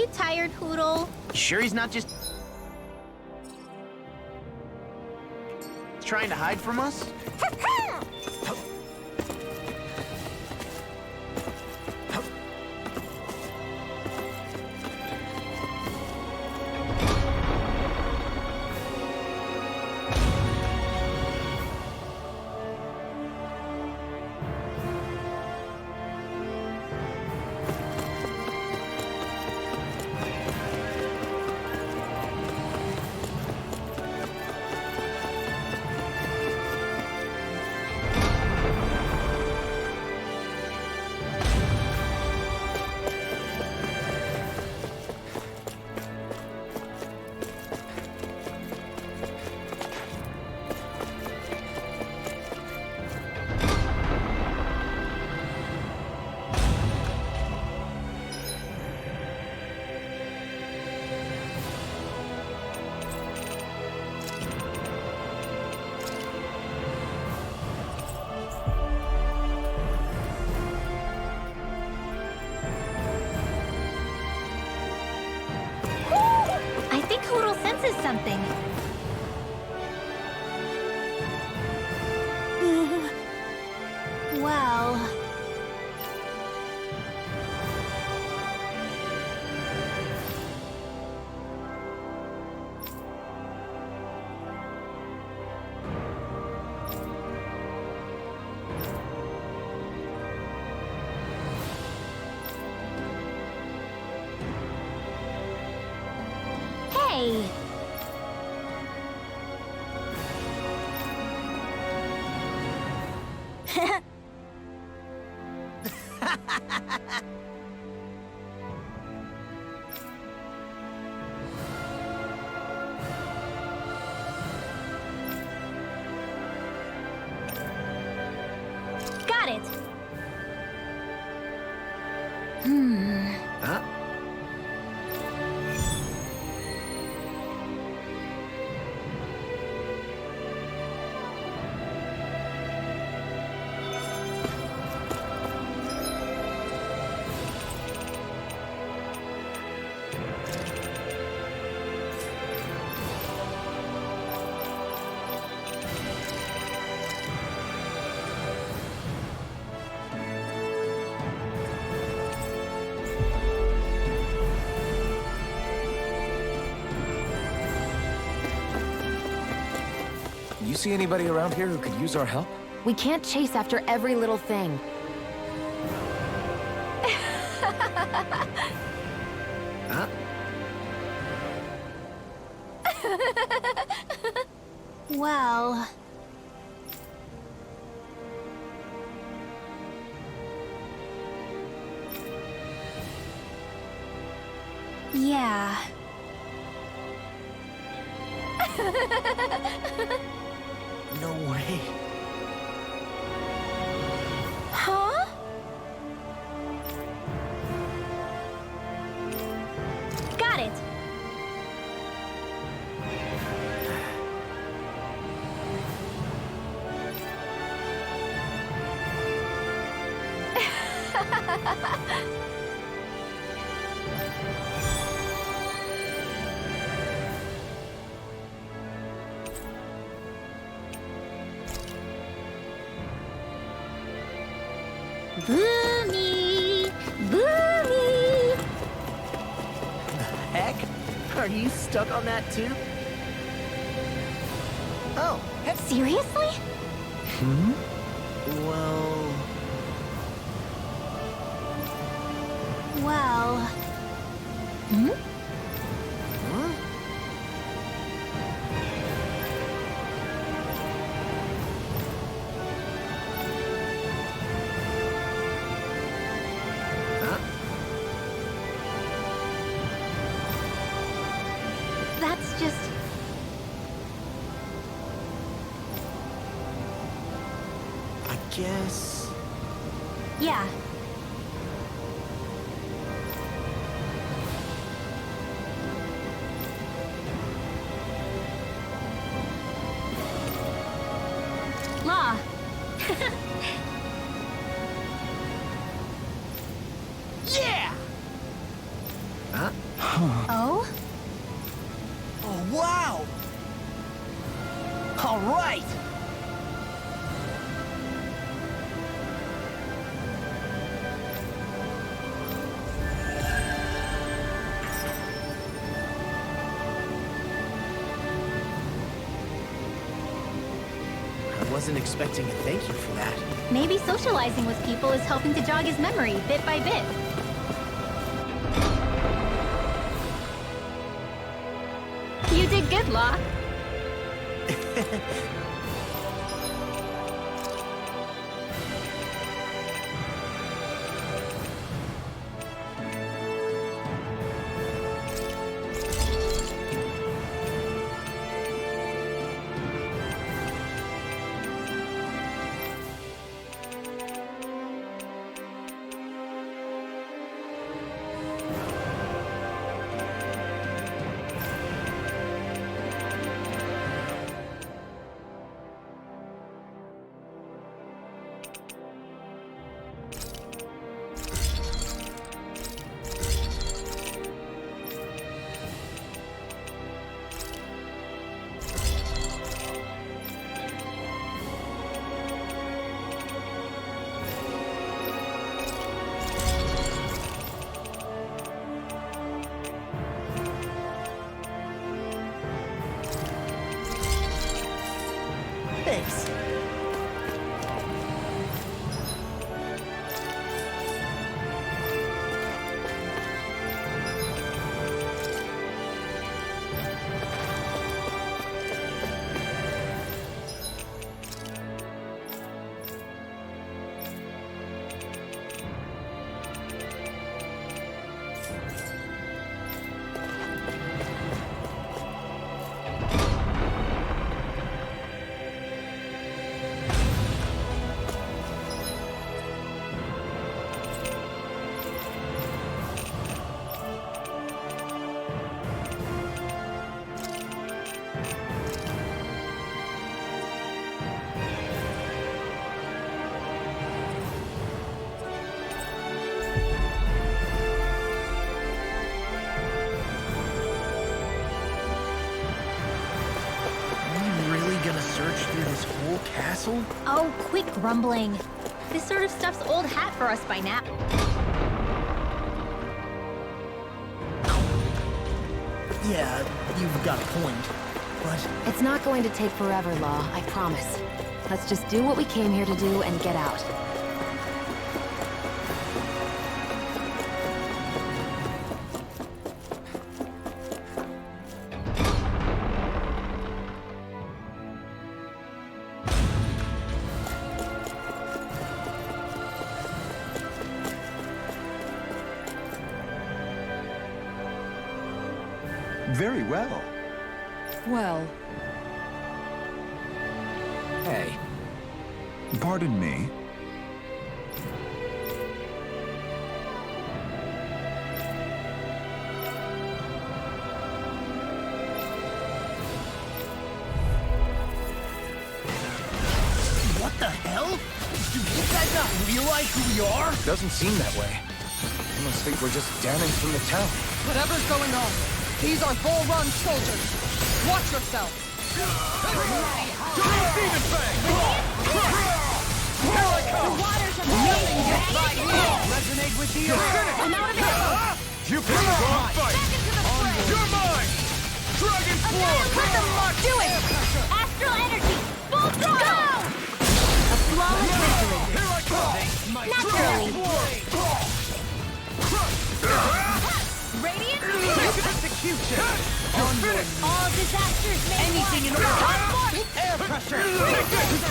you tired, Hoodle? You sure he's not just trying to hide from us? I think Hoodle senses something. Well... Hey! Got it! Huh? You see anybody around here who could use our help? We can't chase after every little thing. Huh? Well... Yeah. No way. Huh? Got it! Boomy! Boomy! Heck? Are you stuck on that too? Oh, heck. Seriously? Well... Well... Hmm? Huh? Huh? That's just... I guess... Yeah. Law. Yeah! Huh? All right! I wasn't expecting a thank you for that. Maybe socializing with people is helping to jog his memory bit by bit. You did good, Law. Thanks. Gonna search through this whole castle? Oh, quit grumbling. This sort of stuff's old hat for us by now. Yeah, you've got a point. But It's not going to take forever, Law, I promise. Let's just do what we came here to do and get out. Very well. Well, Hey, Pardon me. what the hell? Do you guys not realize who we are? doesn't seem that way. I must think we're just damaged from the town. whatever's going on, these are Bull Run soldiers. Watch yourself. The waters are moving. Resonate with the I'm out of ammo. You picked the wrong fight! Back into the fray. You're mine! Dragon Form! Put them mark. Do it. Astral energy. Full throttle. A flawless victory. Here I come! Naturally. Radiant execution. All disasters may Anything in one. order. Come forth. Air pressure. Take this!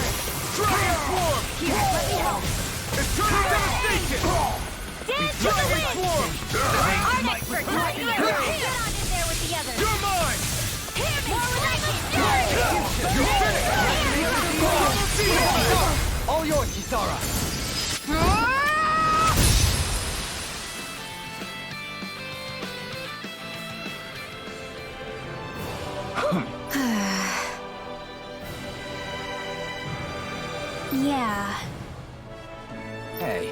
Dragon Form! Here, let me help. It's turning devastation! Dance to the Dragon wind. Form! Art expert. Get on in there with the others. You're mine! Hear me. More relentless fury. You finished! All yours, Kisara. Yeah. Hey.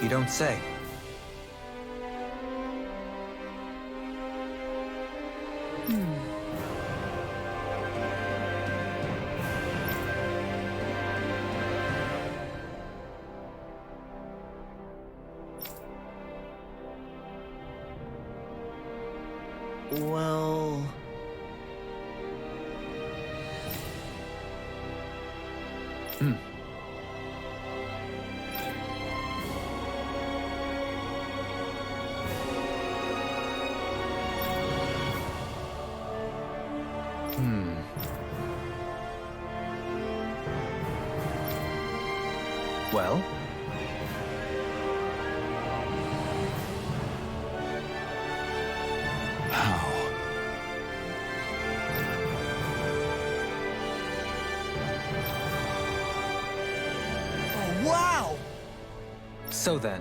You don't say. Well... Well? How? Oh, wow! So then,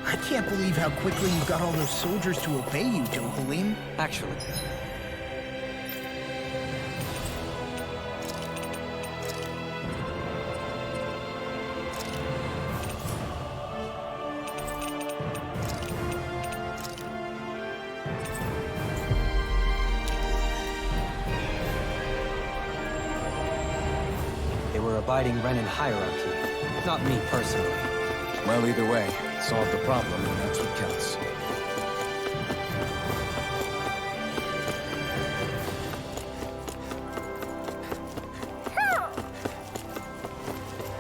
I can't believe how quickly you got all those soldiers to obey you, Dohalim. actually, they were abiding Renan hierarchy, not me personally. Well, either way, solved the problem, and that's what counts.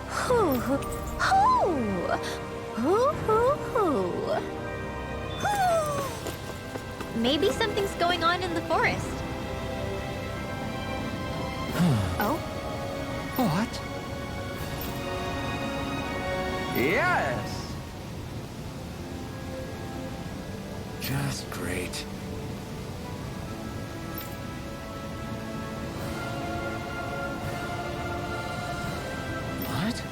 Hoo, hoo, hoo. Hoo, hoo, hoo. Hoo. Maybe something's going on in the forest. Oh? What? Yes! Just great. What?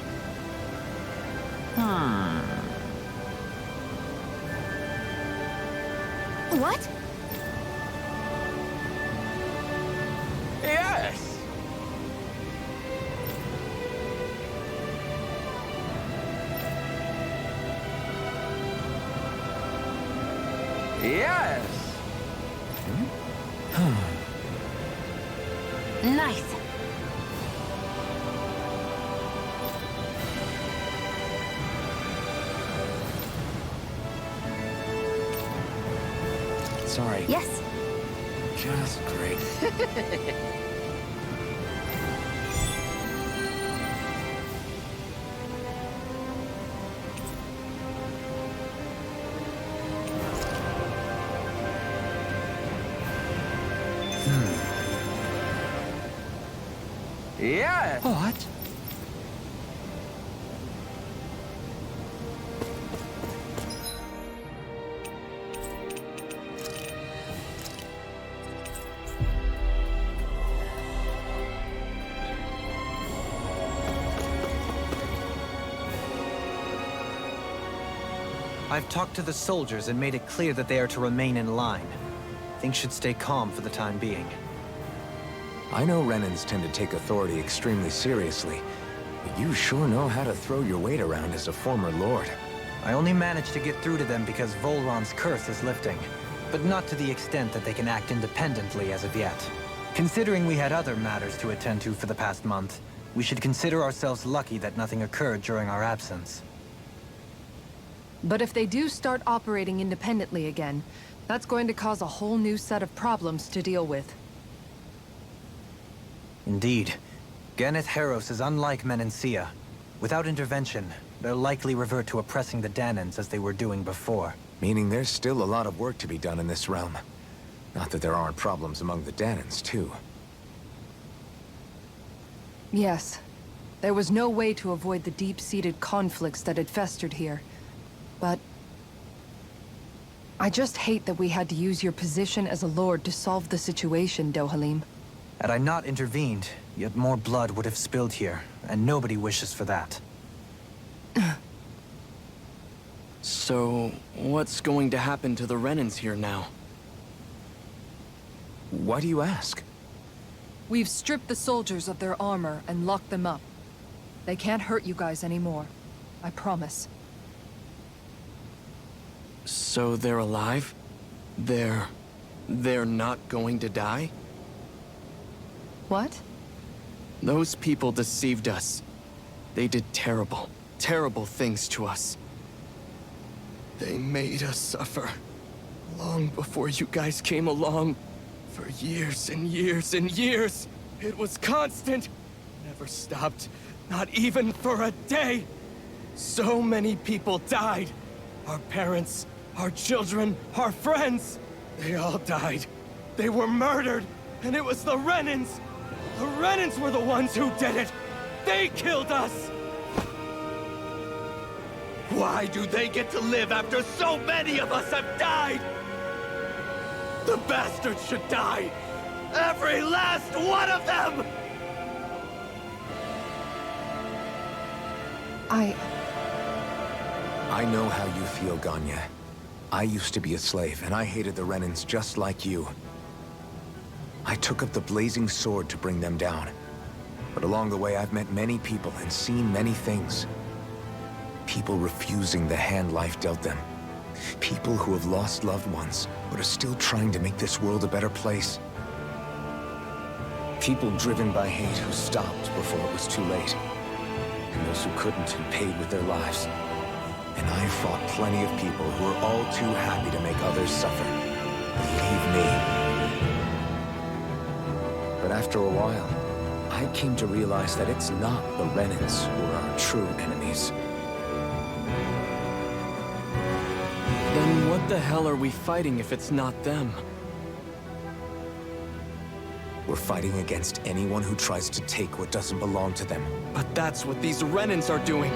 What? Yes! Yes! Nice. Sorry. Yes. Just great. Yeah. What? I've talked to the soldiers and made it clear that they are to remain in line. Things should stay calm for the time being. I know Renans tend to take authority extremely seriously, but you sure know how to throw your weight around as a former lord. I only managed to get through to them because Volron's curse is lifting, but not to the extent that they can act independently as of yet. Considering we had other matters to attend to for the past month, we should consider ourselves lucky that nothing occurred during our absence. But if they do start operating independently again, that's going to cause a whole new set of problems to deal with. Indeed. Ganeth Heros is unlike Menancia. Without intervention, they'll likely revert to oppressing the Danans as they were doing before. Meaning there's still a lot of work to be done in this realm. Not that there aren't problems among the Danans, too. Yes. There was no way to avoid the deep-seated conflicts that had festered here. But I just hate that we had to use your position as a lord to solve the situation, Dohalim. Had I not intervened, yet more blood would have spilled here, and nobody wishes for that. So, what's going to happen to the Renans here now? Why do you ask? We've stripped the soldiers of their armor and locked them up. They can't hurt you guys anymore. I promise. So they're alive? They're not going to die? What? Those people deceived us. They did terrible, terrible things to us. They made us suffer. Long before you guys came along. For years and years and years. It was constant. Never stopped. Not even for a day. So many people died. Our parents, our children, our friends. They all died. They were murdered. And it was the Renans. The Renans were the ones who did it. They killed us. Why do they get to live after so many of us have died? The bastards should die! Every last one of them! I know how you feel, Ganya. I used to be a slave, and I hated the Renans just like you. I took up the blazing sword to bring them down. But along the way, I've met many people and seen many things. People refusing the hand life dealt them. People who have lost loved ones, but are still trying to make this world a better place. People driven by hate who stopped before it was too late. And those who couldn't and paid with their lives. And I fought plenty of people who were all too happy to make others suffer. Believe me. But after a while, I came to realize that it's not the Renans who are our true enemies. Then what the hell are we fighting if it's not them? We're fighting against anyone who tries to take what doesn't belong to them. But that's what these Renans are doing.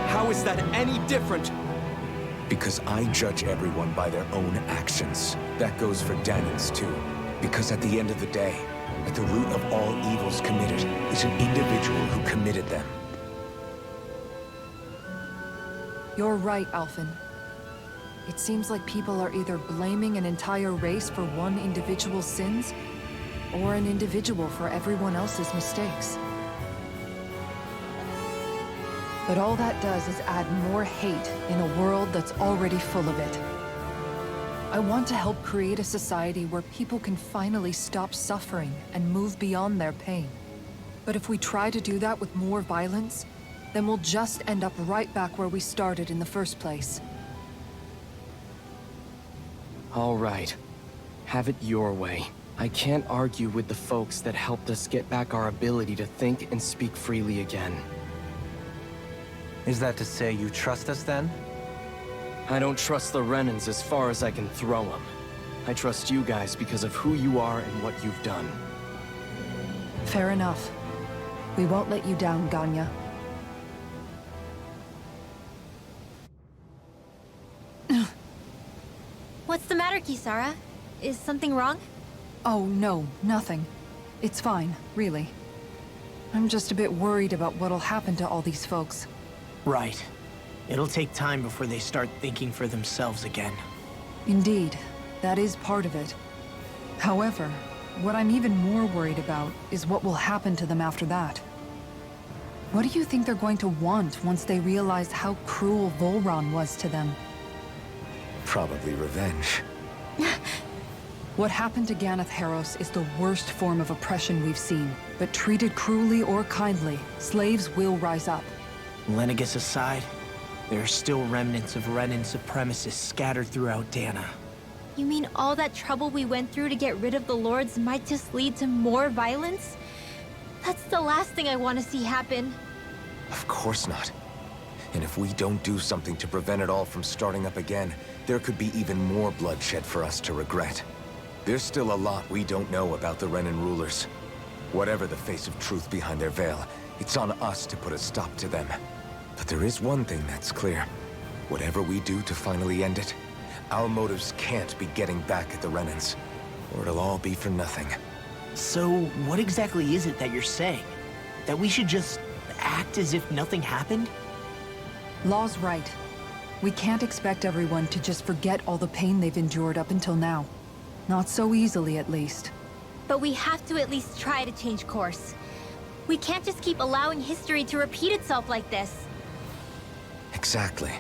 How is that any different? Because I judge everyone by their own actions. That goes for Danans too. Because at the end of the day, at the root of all evils committed is an individual who committed them. You're right, Alphen. It seems like people are either blaming an entire race for one individual's sins, or an individual for everyone else's mistakes. But all that does is add more hate in a world that's already full of it. I want to help create a society where people can finally stop suffering and move beyond their pain. But if we try to do that with more violence, then we'll just end up right back where we started in the first place. All right. Have it your way. I can't argue with the folks that helped us get back our ability to think and speak freely again. Is that to say you trust us then? I don't trust the Renans as far as I can throw them. I trust you guys because of who you are and what you've done. Fair enough. We won't let you down, Ganya. What's the matter, Kisara? Is something wrong? Oh, no, nothing. It's fine, really. I'm just a bit worried about what'll happen to all these folks. Right. It'll take time before they start thinking for themselves again. Indeed, that is part of it. However, what I'm even more worried about is what will happen to them after that. What do you think they're going to want once they realize how cruel Volron was to them? Probably revenge. What happened to Ganeth Haros is the worst form of oppression we've seen, but treated cruelly or kindly, slaves will rise up. Lenegus aside, there are still remnants of Renan supremacists scattered throughout Dana. You mean all that trouble we went through to get rid of the Lords might just lead to more violence? That's the last thing I want to see happen. Of course not. And if we don't do something to prevent it all from starting up again, there could be even more bloodshed for us to regret. There's still a lot we don't know about the Renan rulers. Whatever the face of truth behind their veil, it's on us to put a stop to them. But there is one thing that's clear. Whatever we do to finally end it, our motives can't be getting back at the Renans, or it'll all be for nothing. So, what exactly is it that you're saying? That we should just act as if nothing happened? Law's right. We can't expect everyone to just forget all the pain they've endured up until now. Not so easily, at least. But we have to at least try to change course. We can't just keep allowing history to repeat itself like this. Exactly.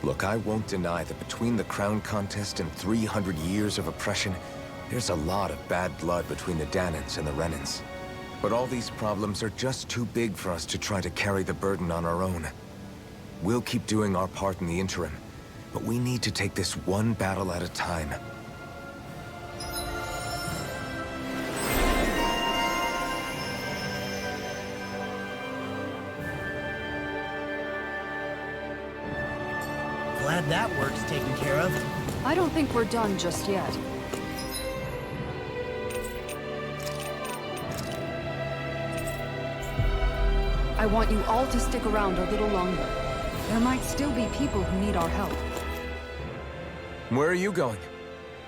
Look, I won't deny that between the crown contest and 300 years of oppression, there's a lot of bad blood between the Danans and the Renans. But all these problems are just too big for us to try to carry the burden on our own. We'll keep doing our part in the interim, but we need to take this one battle at a time. Glad that work's taken care of. I don't think we're done just yet. I want you all to stick around a little longer. There might still be people who need our help. Where are you going?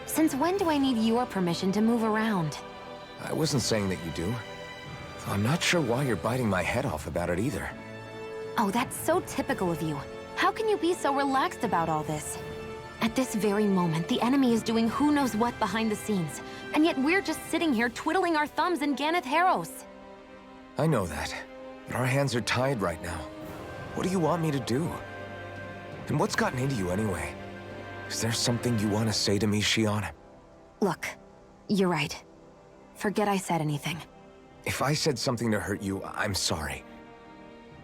Since when do I need your permission to move around? I wasn't saying that you do. I'm not sure why you're biting my head off about it either. Oh, that's so typical of you. How can you be so relaxed about all this? At this very moment, the enemy is doing who knows what behind the scenes, and yet we're just sitting here twiddling our thumbs in Ganeth Harros. I know that, but our hands are tied right now. What do you want me to do? And what's gotten into you anyway? Is there something you want to say to me, Shion? Look, you're right. Forget I said anything. If I said something to hurt you, I'm sorry.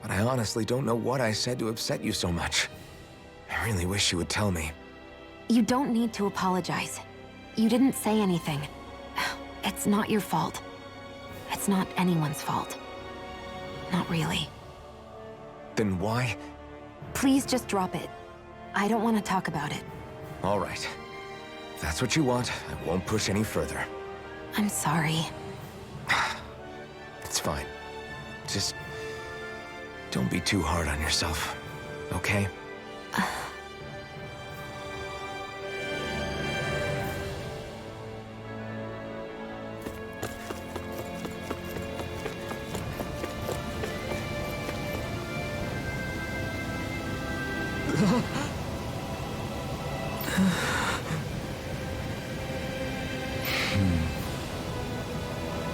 But I honestly don't know what I said to upset you so much. I really wish you would tell me. You don't need to apologize. You didn't say anything. It's not your fault. It's not anyone's fault. Not really. Then why? Please just drop it. I don't want to talk about it. All right. If that's what you want, I won't push any further. I'm sorry. It's fine. Just don't be too hard on yourself, okay?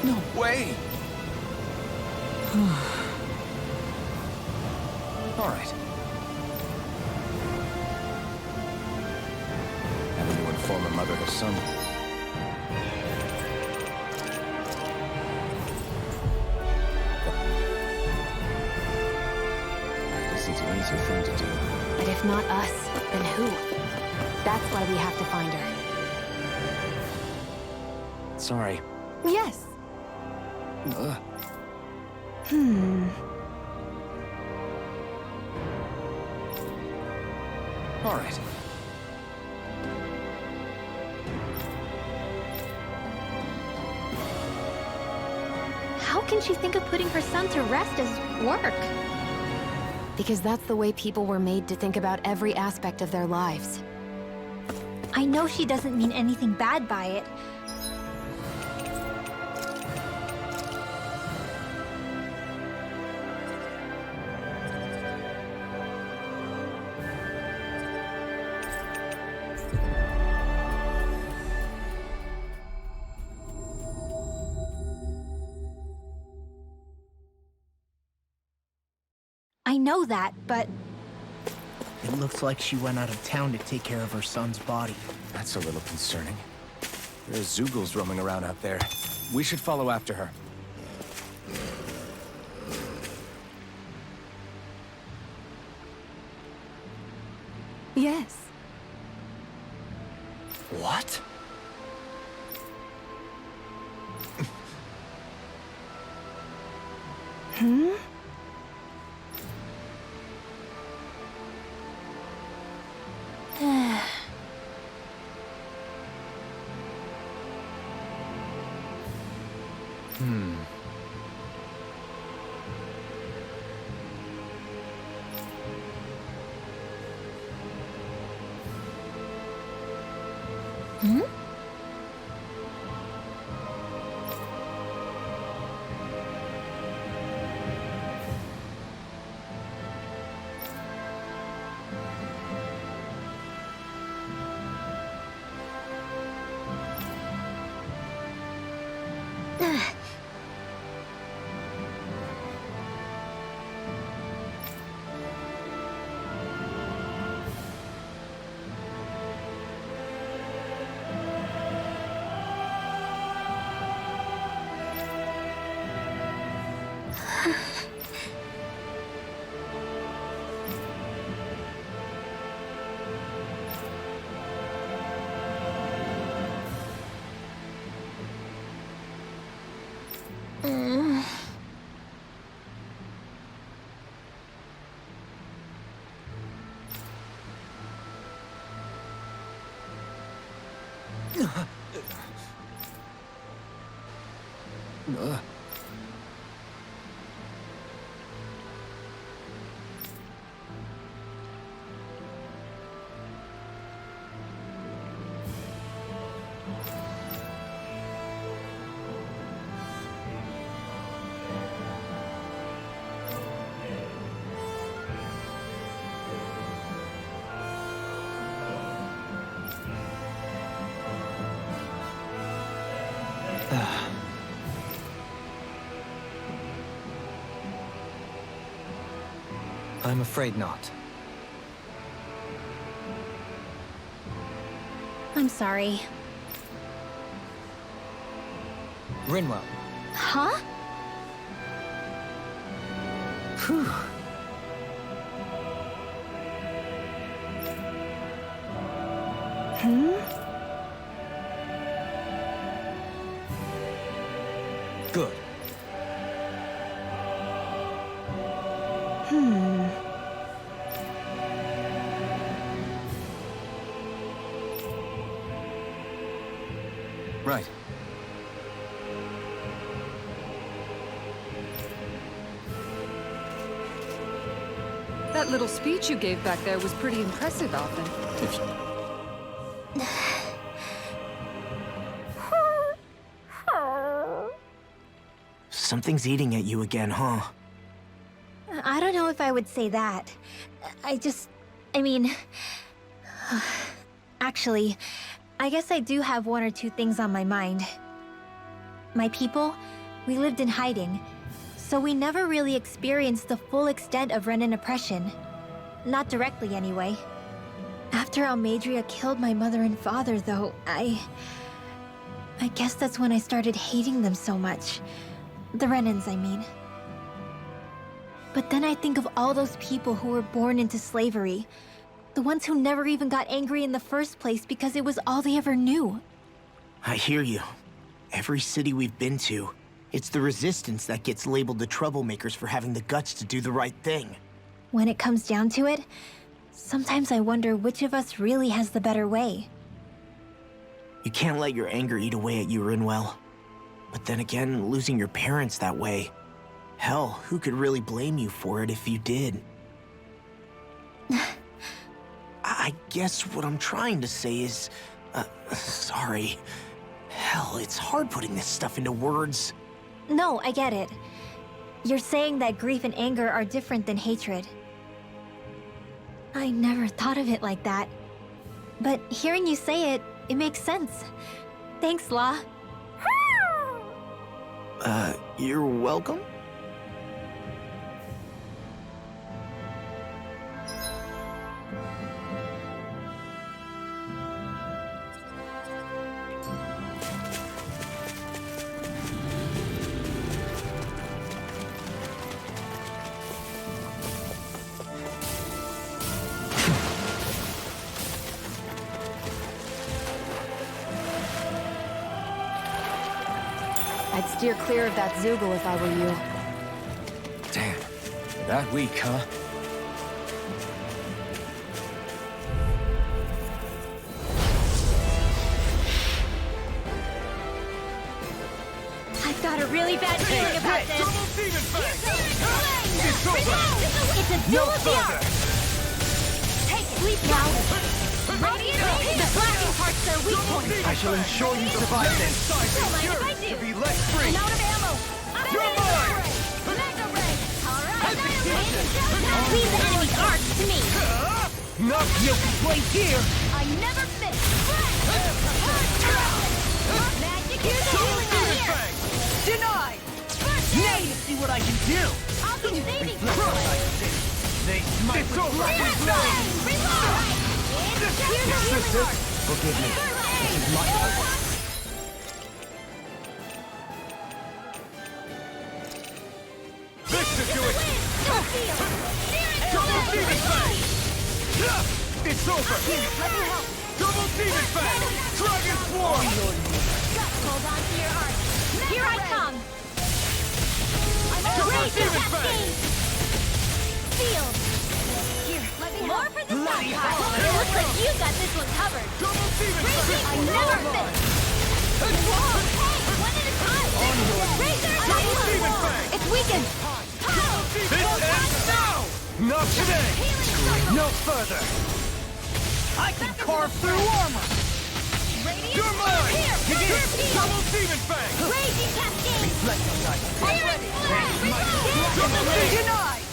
No way! All right. Having to inform a mother her son. This is an easy thing to do. But if not us, then who? That's why we have to find her. Sorry. Yes. Ugh. All right. How can she think of putting her son to rest as work? Because that's the way people were made to think about every aspect of their lives. I know she doesn't mean anything bad by it. I know that, but It looks like she went out of town to take care of her son's body. That's a little concerning. There's Zoogles roaming around out there. We should follow after her. Yes. What? I'm afraid not. I'm sorry. Rinwell. Huh? Whew. Good. Right. That little speech you gave back there was pretty impressive, Alvin. Something's eating at you again, huh? I don't know if I would say that. I mean... Actually, I guess I do have one or two things on my mind. My people, we lived in hiding, so we never really experienced the full extent of Renan oppression. Not directly, anyway. After Almadria killed my mother and father, though, I guess that's when I started hating them so much. The Renans, I mean. But then I think of all those people who were born into slavery. The ones who never even got angry in the first place because it was all they ever knew. I hear you. Every city we've been to, it's the resistance that gets labeled the troublemakers for having the guts to do the right thing. When it comes down to it, sometimes I wonder which of us really has the better way. You can't let your anger eat away at you, Rinwell. But then again, losing your parents that way... Hell, who could really blame you for it if you did? I guess what I'm trying to say is... sorry. Hell, it's hard putting this stuff into words. No, I get it. You're saying that grief and anger are different than hatred. I never thought of it like that. But hearing you say it, it makes sense. Thanks, La. You're welcome? I'd steer clear of that Zoogle if I were you. Damn. That weak, huh? I've got a really bad feeling about this. It's a duel of the arts. Take it. Sleep now. Radiant Rain. The flashing parts are weak points. I shall ensure you survive this. Don't mind if I do. To be let free. I'm out of ammo. You're mine. Mega Ray. All right. Leave the enemy's arcs to me. Not guilty place here. I never miss. Magic is healing on here. Denied. Now you see what I can do. I'll be saving They smite with lightning. Reload. Here's the healing arc. Forgive me. This is my fault. This should do it! No feel! Double Demon Fang! It's over! Let me help! Double Demon Fang! Dragon Swarm! Hold on to your heart. Here I come! Double Raise your Demon Fang! cascade! Feel! Here, let me help. More for the Bloody stockpile. hell. It looks like you got this one covered. Double Demon Raise Fang! it! Never fit! Whoa! Hey! One at a time! Razor! Double Demon Fang! It's weakened! This ends now! Not today! No further! I can carve through armor! You're mine! Here! Double Demon Fang! Raging cascade! Fire! Double Demon! Denied!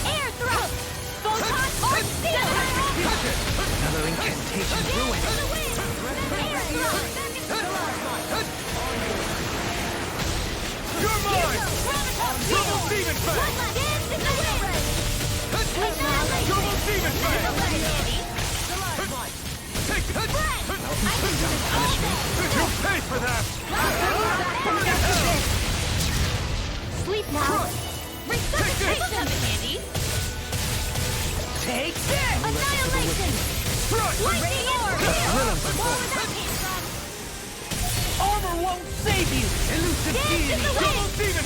Air thrust! Photon orb steel! Another incantation ruined. Air thrust! You're mine! Double Demon Fang! Double Demon Fang! Take that! You pay for that! Sleep now. Resuscitation! Take this! Annihilation! Crush! Lightning orb! Armor won't save you! Elusive Dance deity! in the Double wind! Demon!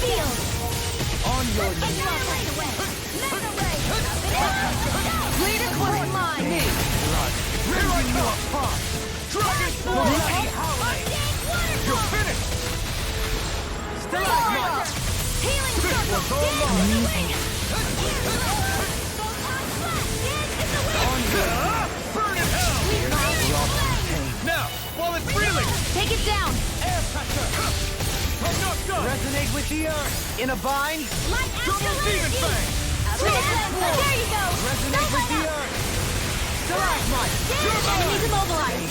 Field! On your knees! Annihilate away! Mega ray! Greater was mine! Here I come! Dragon Swarm! Bloody holiday! You're finished! Stalagmite! Healing circle! all Dance in the wind! Burn in hell! Now, while it's reeling! Take it down! Air pressure! I'm not done! Resonate with the earth! In a bind! Light Double astral Demon energy! Fang! There you go! Resonate with the earth! Stalagmite! Enemies immobilized!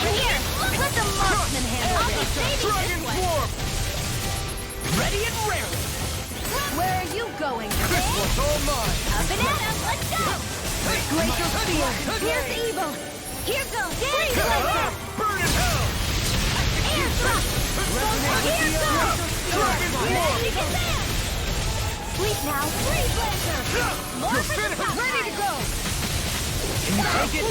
In here! Let the marksman handle it! I'll be saving Dragon this one! Swarm! Ready and rare! Where are you going? This one's all mine! Up and at 'em! Let's go! Glacial Steel! Here's evil! Here goes! Freeze Laser! Burn in hell! Air thrust! Here goes! Dragon Swarm! Sleep now! Freeze Laser! More for the top! Ready to go! Can you take it?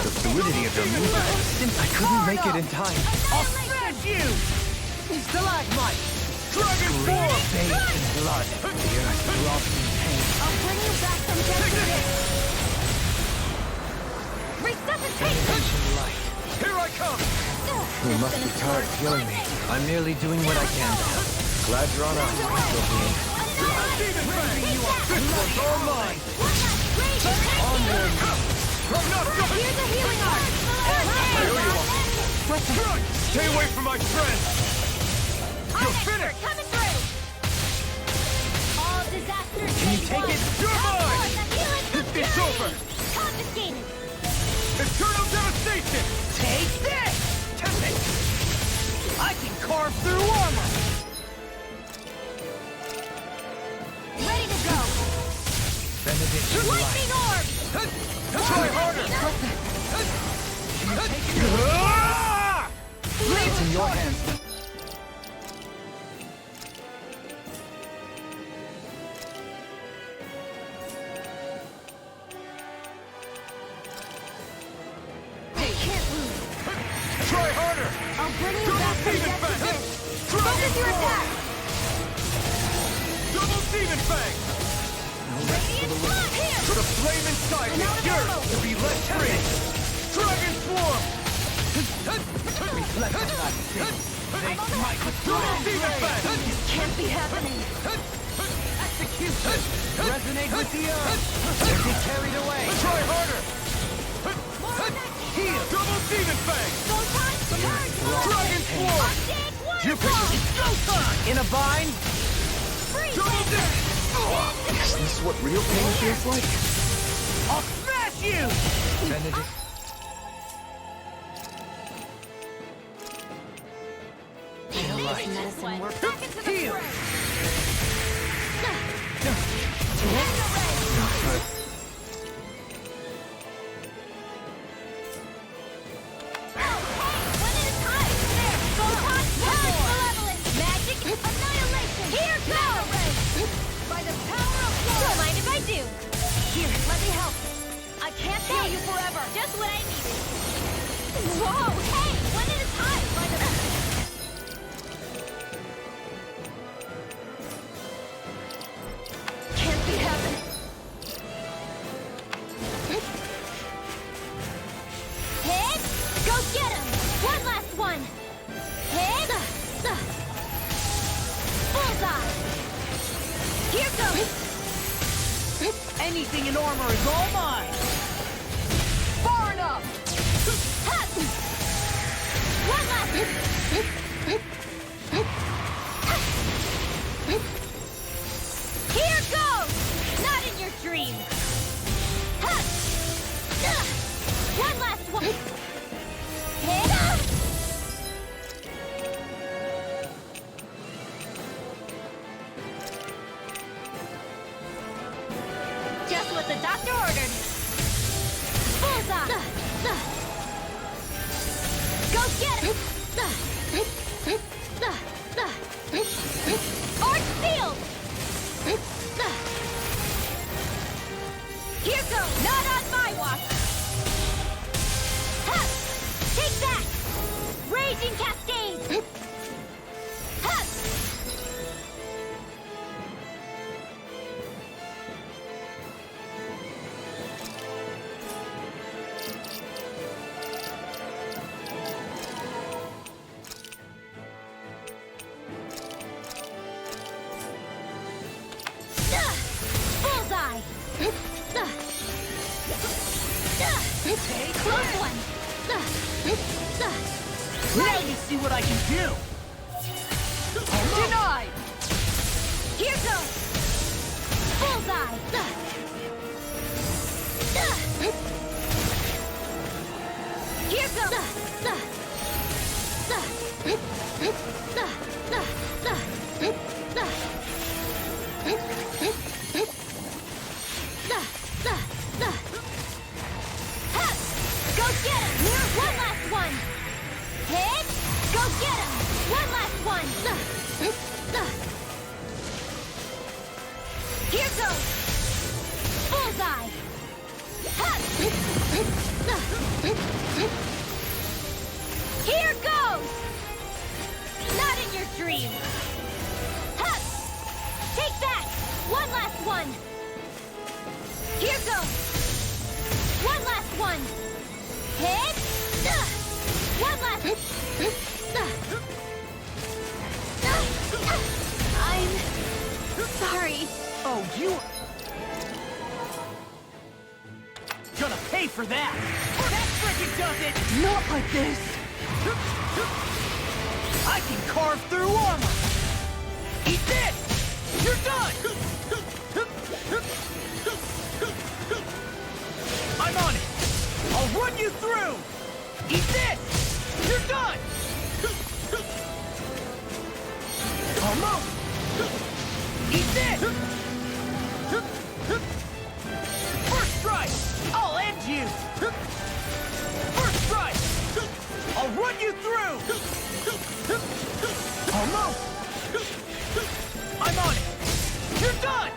The Fluidity of your movement. Since I couldn't make it in time. I'll smash you! Stalagmite! Dragon Swarm! Bathed in blood. The earth throbs in pain. I'll bring you back from death to this! Resuscitation! Light. Here I come! You must be tired of killing me. I'm merely doing what I can to help. Glad you're on our side, Sylvian. Demon Fang! This one's all mine! I'm not done! Here's a healing art! Here you are! Stay away from my friends! You're finished! Coming through! All disasters Can you take it? You're mine! It's It's over! Confiscated! Eternal devastation! Take this! Tempest! I can carve through armor! Ready to go! Benediction light. Lightning orb! Try harder! It's in your hands. Try harder! I'll bring you back from Demon death to Fang! this! Dragon Focus your Swarm! attack! Double Demon Fang! Radiant Flood! Here! The flame inside me yearns to be let free! Dragon Swarm! Reflect on that thing. They might Double Demon Fang! Can't be happening! execution. Resonate with the earth. Or get carried away. Try harder! Heal. Double Demon Fang! Photon charge! Dragon Swarm! You It's go time. In a bind. Double Demon! Is this what real pain feels like? I'll smash you. Benedict. This medicine works. Back into the Heal. One at a time! Whoa! Hey! One at a time! Can't be happening. Hit! Go get him! One last one! Hit! Bullseye! Here goes! Anything in armor is all mine! Far enough! Ha! One last! Here goes! Not in your dream! Ha! One last one! Hit! Just what the doctor ordered. Bullseye! Go get it! Arch field! Here goes! Not on my watch! Ha! Take that! Raging cascade! Ha! Bullseye! Close one! Now you see what I can do! Denied! Here goes! Bullseye! Here Go get him! One last one! Hit! Go get him! One last one! Here goes! Bullseye! Here goes! Not in your dream! Take that! One last one! Here goes! One last one! Hit! One last... I'm... sorry. Oh, you... Gonna pay for that! That frickin' does it! Not like this! I can carve through armor! Eat this! You're done! I'm on it! I'll run you through! Eat this! You're done! Almost! Eat this! First strike! I'll end you! First strike! I'll run you through! Almost! I'm on it! You're done!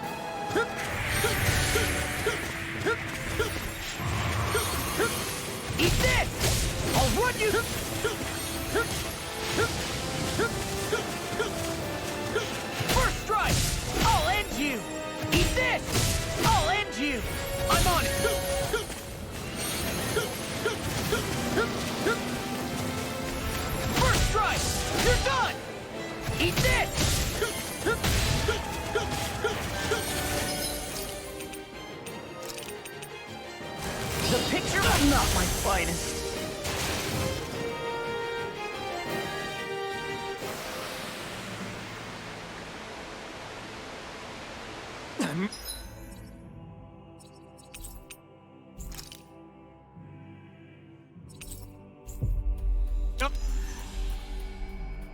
Eat this! I'll run you... First strike! I'll end you! Eat this! I'll end you! I'm on it! First strike! You're done! Eat this! The picture was not my finest.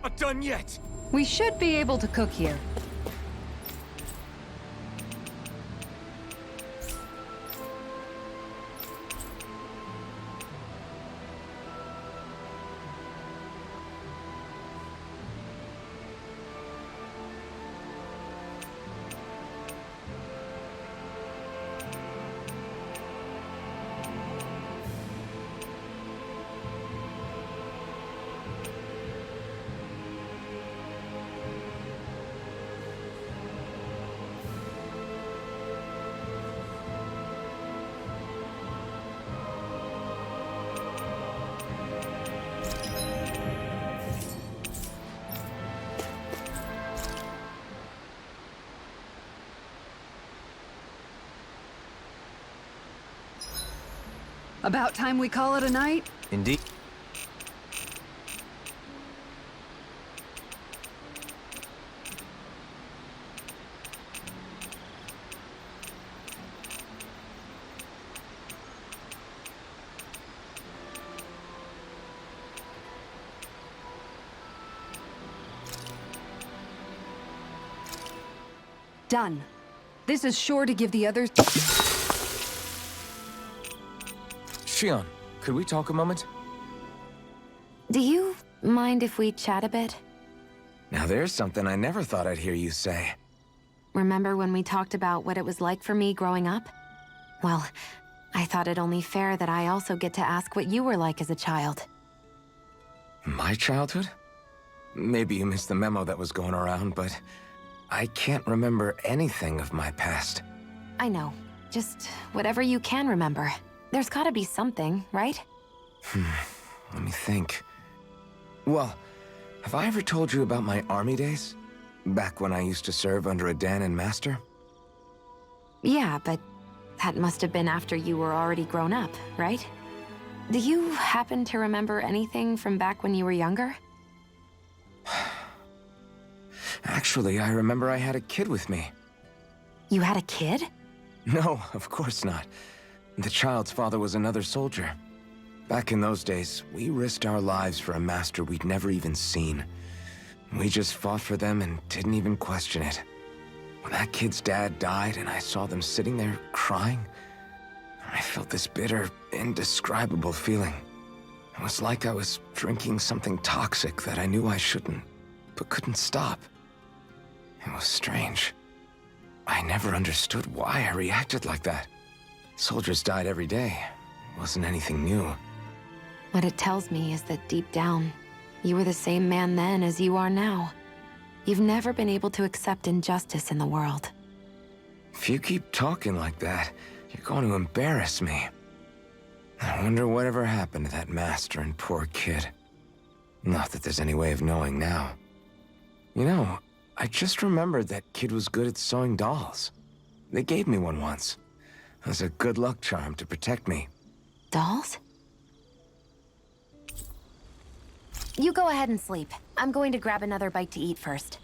Not done yet. We should be able to cook here. About time we call it a night? Indeed. Done. This is sure to give the others... Shion, could we talk a moment? Do you mind if we chat a bit? Now there's something I never thought I'd hear you say. Remember when we talked about what it was like for me growing up? Well, I thought it only fair that I also get to ask what you were like as a child. My childhood? Maybe you missed the memo that was going around, but I can't remember anything of my past. I know. Just whatever you can remember. There's gotta be something, right? Let me think. Well, have I ever told you about my army days? Back when I used to serve under a Danon master? Yeah, but that must have been after you were already grown up, right? Do you happen to remember anything from back when you were younger? Actually, I remember I had a kid with me. You had a kid? No, of course not. The child's father was another soldier. Back in those days, we risked our lives for a master we'd never even seen. We just fought for them and didn't even question it. When that kid's dad died and I saw them sitting there crying, I felt this bitter, indescribable feeling. It was like I was drinking something toxic that I knew I shouldn't, but couldn't stop. It was strange. I never understood why I reacted like that. Soldiers died every day. It wasn't anything new. What it tells me is that deep down, you were the same man then as you are now. You've never been able to accept injustice in the world. If you keep talking like that, you're going to embarrass me. I wonder whatever happened to that master and poor kid. Not that there's any way of knowing now. You know, I just remembered that kid was good at sewing dolls. They gave me one once. As a good luck charm to protect me. Dolls? You go ahead and sleep. I'm going to grab another bite to eat first.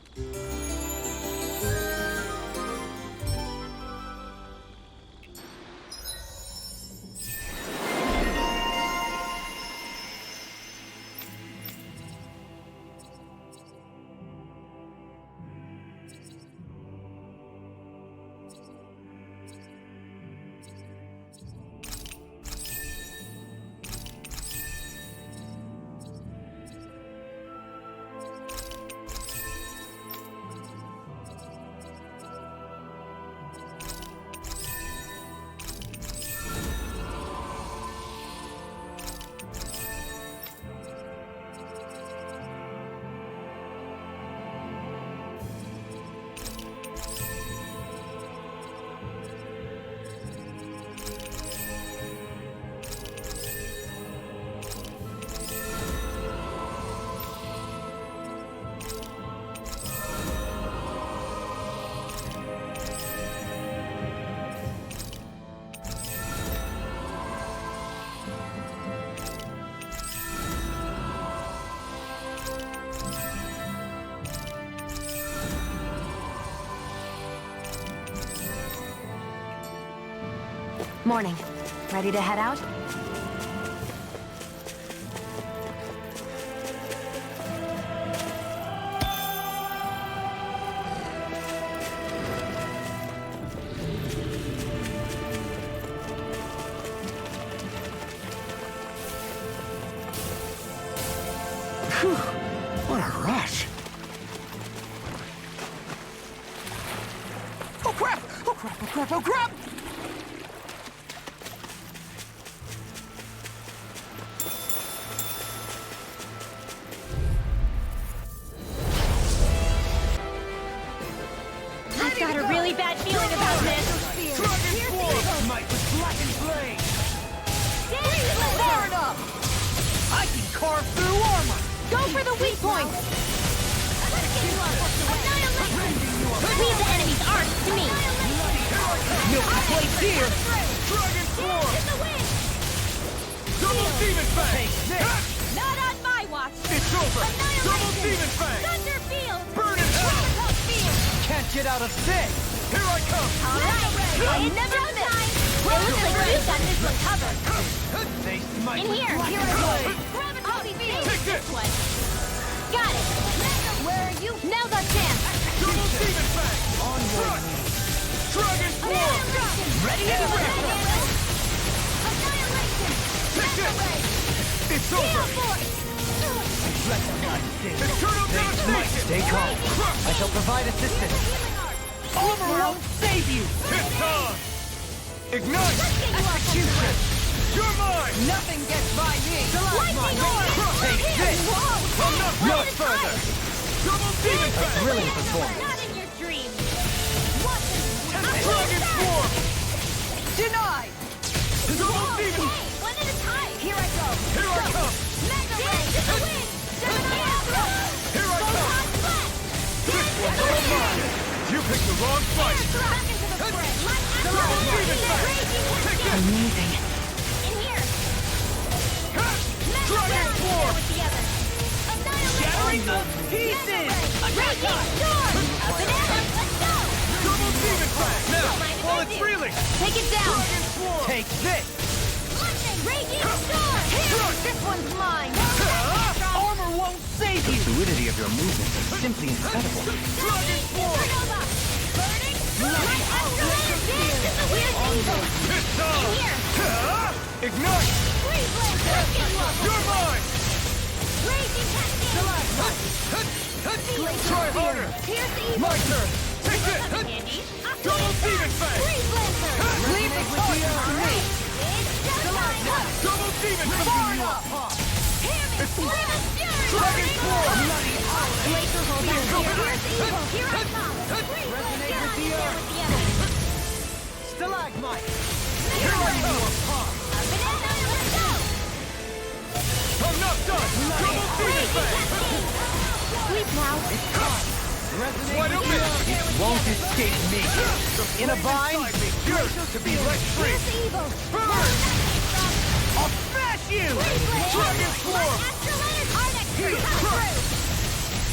Morning. Ready to head out? Phew, what a rush. Oh crap! Oh crap! Oh crap! Oh crap! I've got a really bad feeling about this. I can carve through armor! Go for the weak point! Leave the enemy's arcs to me! No complaints here! Dragon form! Double Demon Fang! Take this! Not on my watch! It's over! Double Demon Fang! Thunder Field! Burn in hell! Chemical Field! Can't get out of this! Here I come! Alright, it's never time! Well, looks like we've got this one covered. They smite In with here, black here and I go. blade. I'll be Take this! one. Got it! Where are you? Now's our chance! Double Demon Fang! Onward! Dragon Swarm! Ready and ready! Annihilation! Take this! It's over! Eternal Devastation! Stay calm. I shall provide assistance. Armor won't save you! It's on! Ignite! Execution! You're mine! Nothing gets by me! Lightning orb! Take this! Whoa! Not further! Double Demon Fang! Brilliant performance. Not in your dreams! What the... Dragon Swarm! Denied! Double Demon! One at a time! Here I go! Here I come! Mega Ray to the wind! Here I come! This one's all mine! You picked the wrong fight! Back into the fray! Double Demon Fang! Take this! Amazing. In here! Dragon Swarm! With the others! Shattering the pieces! Raging Storm! A banana! Let's go! Double Demon Fang! Now, while it's reeling! Take it down! Dragon Swarm! Take this! Lightning! Raging Storm! Here! This one's mine! Armor won't save you! The fluidity of your movements is simply incredible. Dragon Swarm! Supernova! Burning! My Astrolator dance is the weird evil! It's on! In here! Ignite! Freeze Blade! Rocket Wall! You're mine! Raging Cascade! Try harder! Here's the evil! My turn! Take this! Handy! Double Demon Fang! Freeze Lancer! Leave the torture to me! It's showtime! Double Demon Fang! Hear me! Lemon Fury! Dragon Swarm! Laser hold back here! Here's the evil! Here I come! Freeze Resonate Blade! with the Get on earth. in there with the others! Stalagmite! Here I come! A banana! Let's go! I'm not done! Double Demon Fang! Sleep now! Resonate Wide with open! the earth! It won't escape me! In a bind, Yours to be let free! Here's the evil! Burn! I'll smash you! Dragon Swarm! Astrolator! Our next turn! Come through!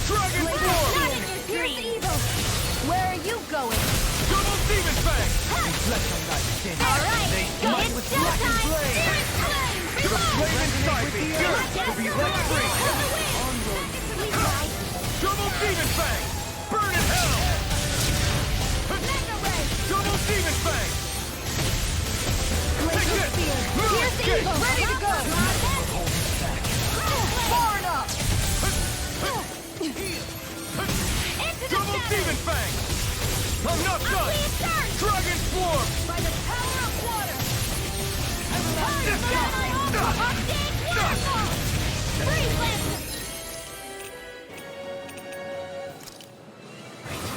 Dragon Not Swarm! in your dreams! Here's the evil! Where are you going? Double Demon Fang! Alright! It's showtime! Spirit Flame! To the flame inside me! Yours to be let free! Double Demon Fang! Burn in hell! Double Demon Fang! Take this! Here's the evil! Ready to go! Far enough! Into the Double shadows! Demon Fang! I'm not done! Please turn! Dragon Swarm! By the power of water! Freeze Lancer!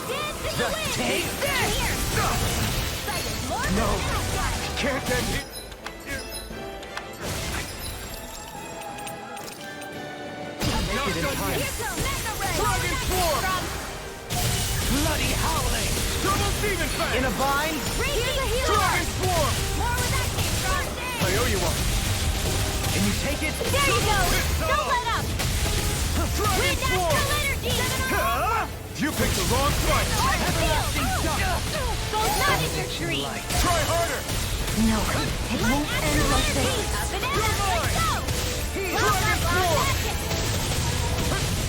Dance in the wind! take this! Here! Excited more No. than I've got it! Can't end it! Not done Here yet! comes Mega Ray! Dragon Swarm! Bloody howling! Double Demon Fang! In a bind, Here's a healer! Dragon Swarm! More where that came from! I owe you one! can you take it? There you go! Don't let up! Dragon Wind Swarm! Astrolator D! You picked the wrong fight! Not in your dreams! Try harder! No, it won't end like this. A banana! Let's go! Dragon Swarm!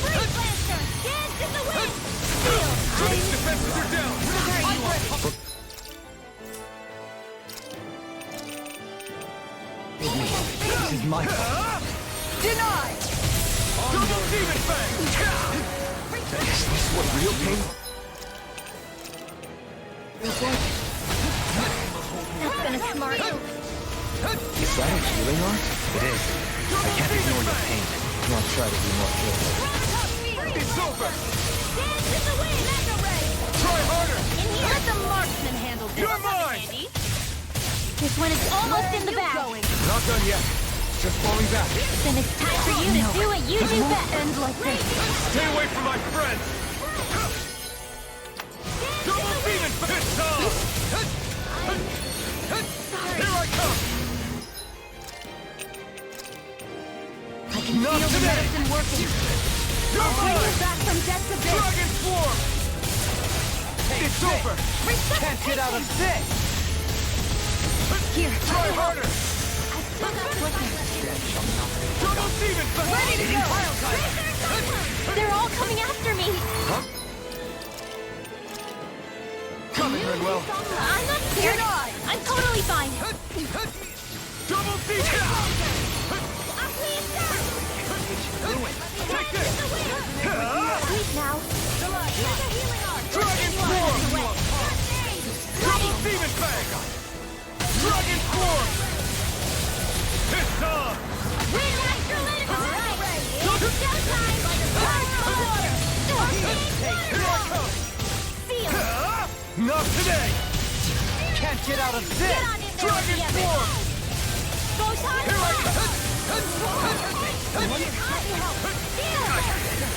Freeze Lancer! Dance in the wind! Steel! Its defenses are down! This is my fault. Denied! Double Demon Fang! Is this what real pain? That's gonna smart you! Is that a healing art? It is. I can't ignore your pain. I'll try to be more careful. It's over! Dance in the wind! Mega Ray! Try harder! In here! Let the marksman handle this! You're mine! Andy. This one is almost in the bag! Not done yet. Just falling back. Then it's time for you to do what you do best! End like this! Stay away from my friends! Double Demon Fist on! Here I come! feel the medicine working. I'll bring you back from death's abyss. Dragon Swarm! It's over! Can't get out of this! Here, Try harder! Double Demon Fang! ready to go! They're all coming after me! Coming, Renwell! I'm not scared! I'm totally fine! Double Demon! Take this! Please now! Here's a healing arc! Dragon Swarm! Double Demon Fang! Dragon Swarm! It's time! Wind Astral Energy! Alright! It's showtime! Here I come! Feel it! Not today! Can't get out of this! Get on in there! Dragon Swarm! Photon Here I come!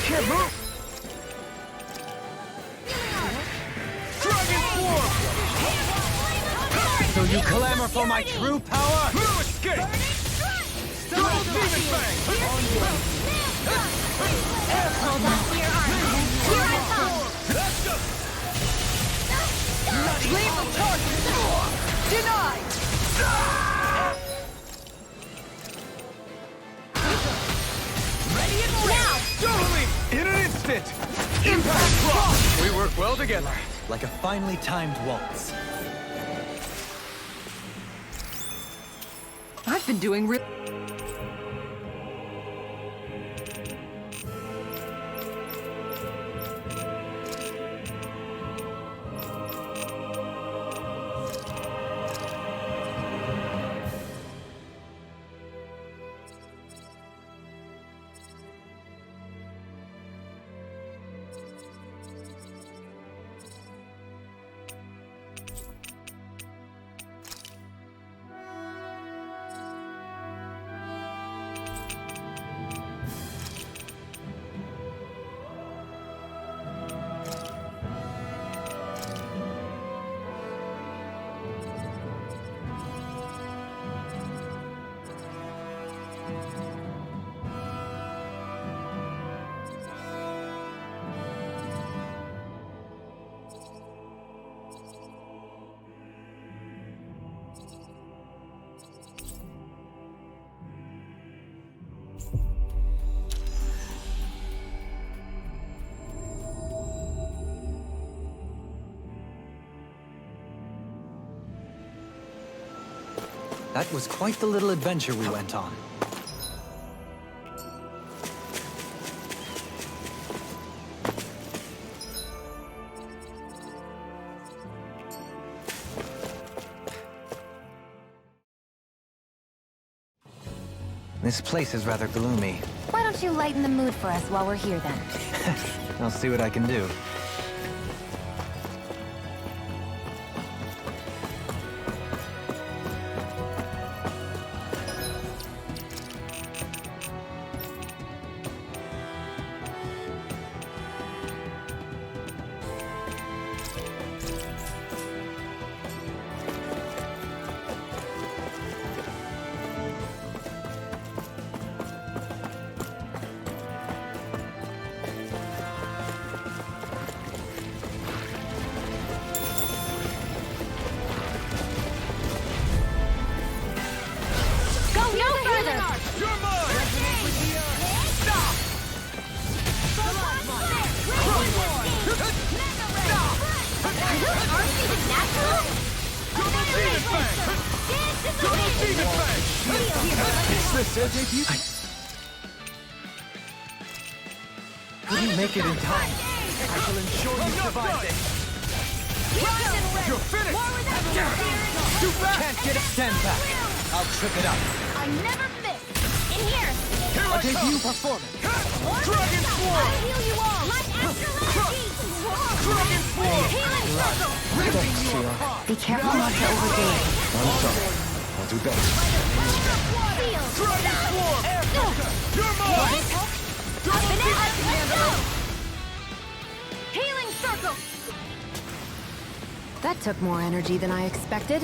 Can't move! Dragon Swarm! So you clamor for my true power? No escape! Double Demon Fang! Hold on to your arm! Here I come! Lethal target! Denied! Now! Totally! In an instant! Impact Rock! We work well together. Like a finely timed waltz. I've been doing real. That was quite the little adventure we went on. This place is rather gloomy. Why don't you lighten the mood for us while we're here then? I'll see what I can do. Couldn't make it in time. I shall ensure you survive this. You're finished! Too fast! Can't get it. Stand back. I'll trip it up. I never miss! In here! A debut performance. Dragon Swarm! I'll heal you all! Light Astral Energy! Dragon Swarm! Healing Circle! Thanks, Sheila. Be careful not to overdo it. I'm sorry. I'll do better. Feel! Dragon Swarm! You're mine! Up and out! Let's go! Healing Circle! That took more energy than I expected.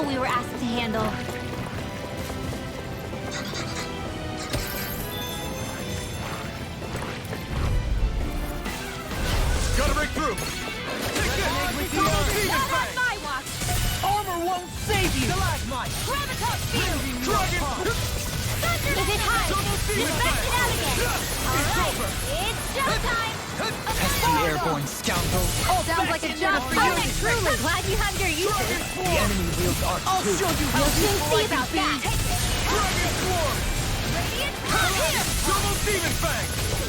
Zoogle we were asked to handle. Gotta break through! Take this! Not on my watch! Armor won't save you! Gravitas field! Dragon! Thunder! Is it high? Dispatch it out again! Alright, it's showtime! Pesky airborne scoundrels. Sounds like a job for you. Truly glad you have your uses. The enemy wields arcs I'll too. show you how We'll soon useful I see can about be. that. Dragon Swarm! Radiant Come here! Double Demon Fang!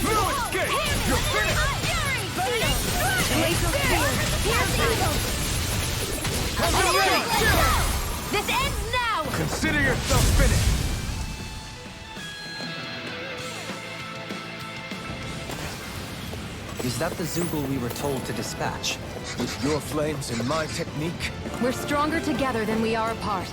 No escape! You're finished! Laser field! Here's Eagle! This ends now! Consider yourself finished! Is that the Zoogle we were told to dispatch? With your flames and my technique, We're stronger together than we are apart.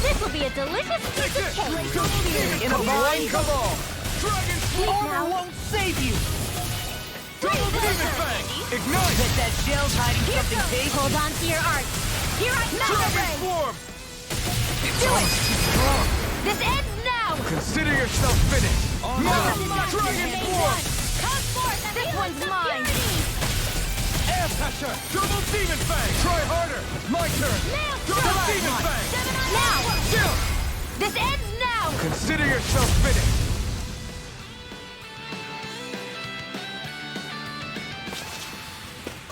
This will be a delicious piece of cake! In a blind cabal! Dragon Armor won't save you! Double Demon Fang! Ignite! Bet that shell's hiding something tasty. Hold on to your art! Here I Dragon Swarm! Do it! This ends now! Consider yourself finished! Now! Dragon Swarm! Come forth! This one's mine! Air Pressure! Double Demon Fang! Try harder! My turn! Double Demon Fang! Now! Chill! This ends now! Consider yourself finished!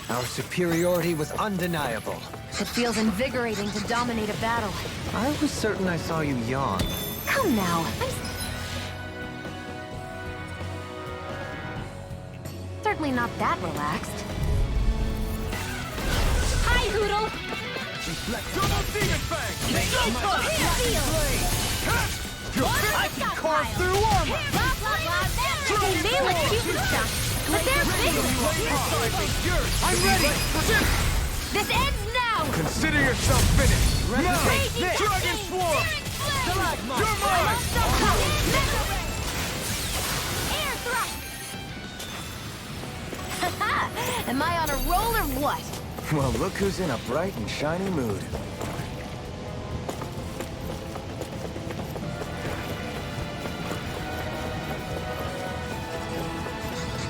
Our superiority was undeniable. It feels invigorating to dominate a battle. I was certain I saw you yawn. Come now. Certainly not that relaxed. Hi, Hoodle! Double Demon Fang! I can carve through armor! Blah, blah, blah! They may look cute and stuff, but they're big! I'm ready! This ends now! Consider yourself finished! Now! Crazy Dragon Swarm! You're mine! Air thrust! Am I on a roll or what? well, look who's in a bright and shiny mood.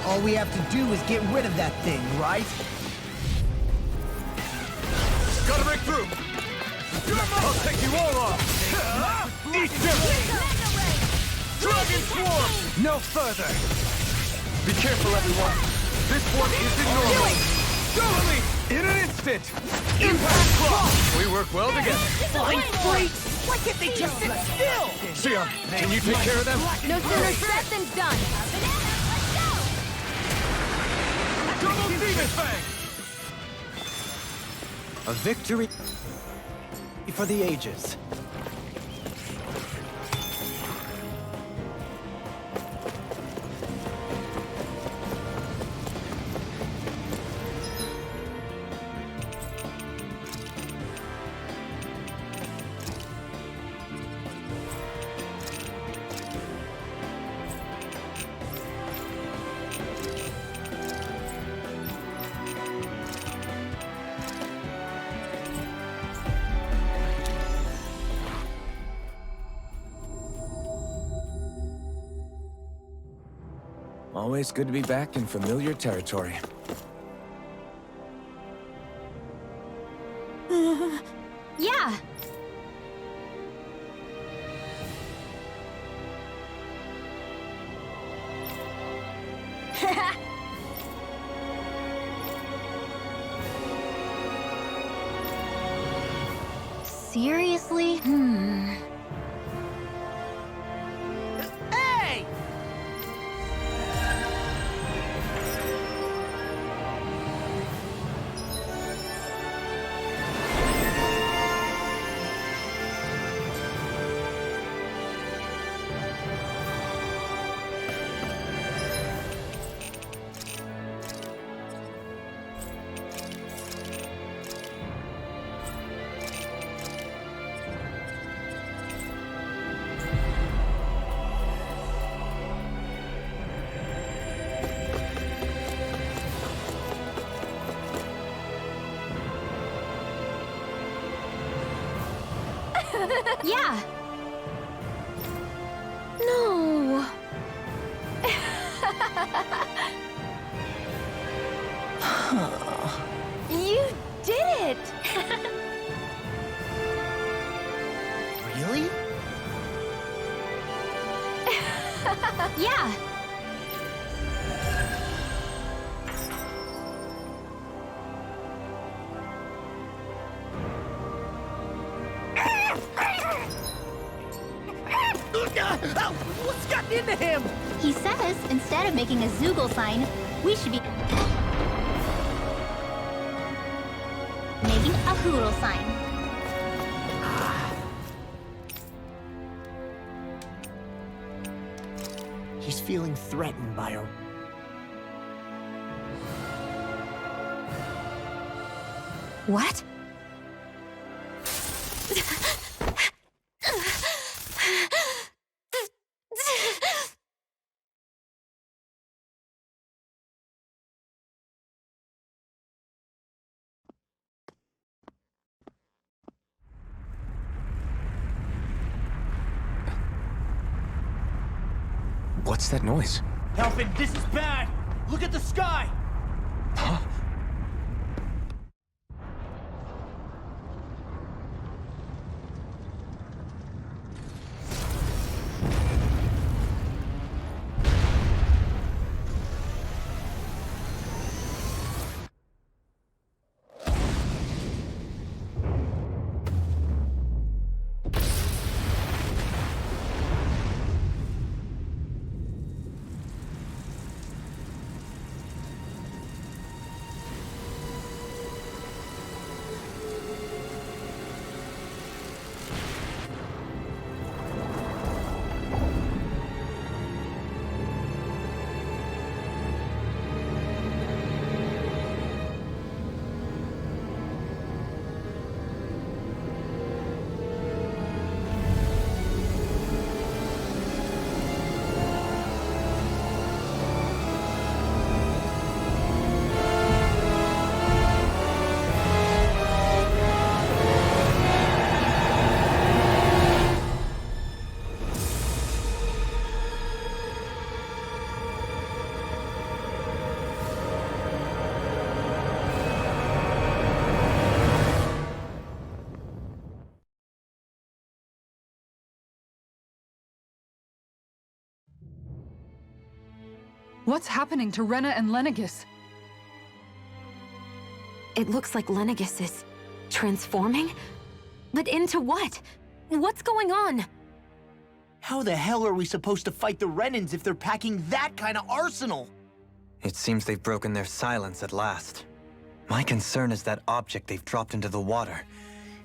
All we have to do is get rid of that thing, right? Gotta break through! I'll take you all on! Eat them! Dragon Swarm! No further! Be careful, everyone! This one isn't normal! Totally! In an instant! Impact Cross! We work well together! Flying freaks! Why can't they just sit still? Sion, can you take care of them? No sooner said than done. Double Demon Fang! A victory for the ages. Always good to be back in familiar territory. Yeah. Seriously? Hey! Yeah. No. You did it! Really? Yeah. What's gotten into him? He says instead of making a Zoogle sign, we should be making a Hoodle sign. He's feeling threatened by her. What? What's that noise? Helpin', this is bad! Look at the sky! Huh? What's happening to Rena and Lenegis? It looks like Lenegis is transforming? But into what? What's going on? How the hell are we supposed to fight the Renans if they're packing that kind of arsenal? It seems they've broken their silence at last. My concern is that object they've dropped into the water.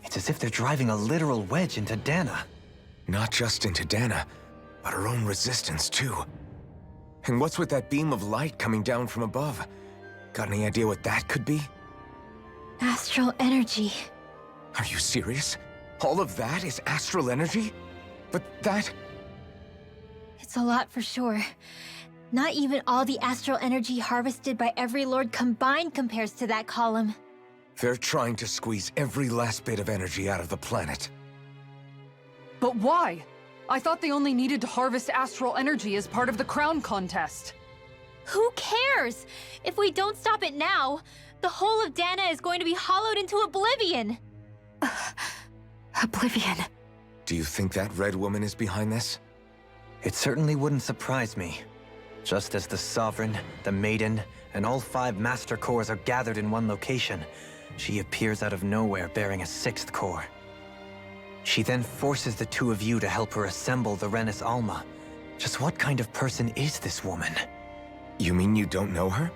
It's as if they're driving a literal wedge into Dana. Not just into Dana, but her own resistance, too. And what's with that beam of light coming down from above? Got any idea what that could be? Astral energy. Are you serious? All of that is astral energy? But that... It's a lot for sure. Not even all the astral energy harvested by every lord combined compares to that column. They're trying to squeeze every last bit of energy out of the planet. But why? I thought they only needed to harvest astral energy as part of the crown contest. Who cares? If we don't stop it now, the whole of Dana is going to be hollowed into oblivion! Oblivion. Do you think that red woman is behind this? It certainly wouldn't surprise me. Just as the Sovereign, the Maiden, and all 5 Master Cores are gathered in one location, she appears out of nowhere bearing a 6th core. She then forces the 2 of you to help her assemble the Renis Alma. Just what kind of person is this woman? You mean you don't know her?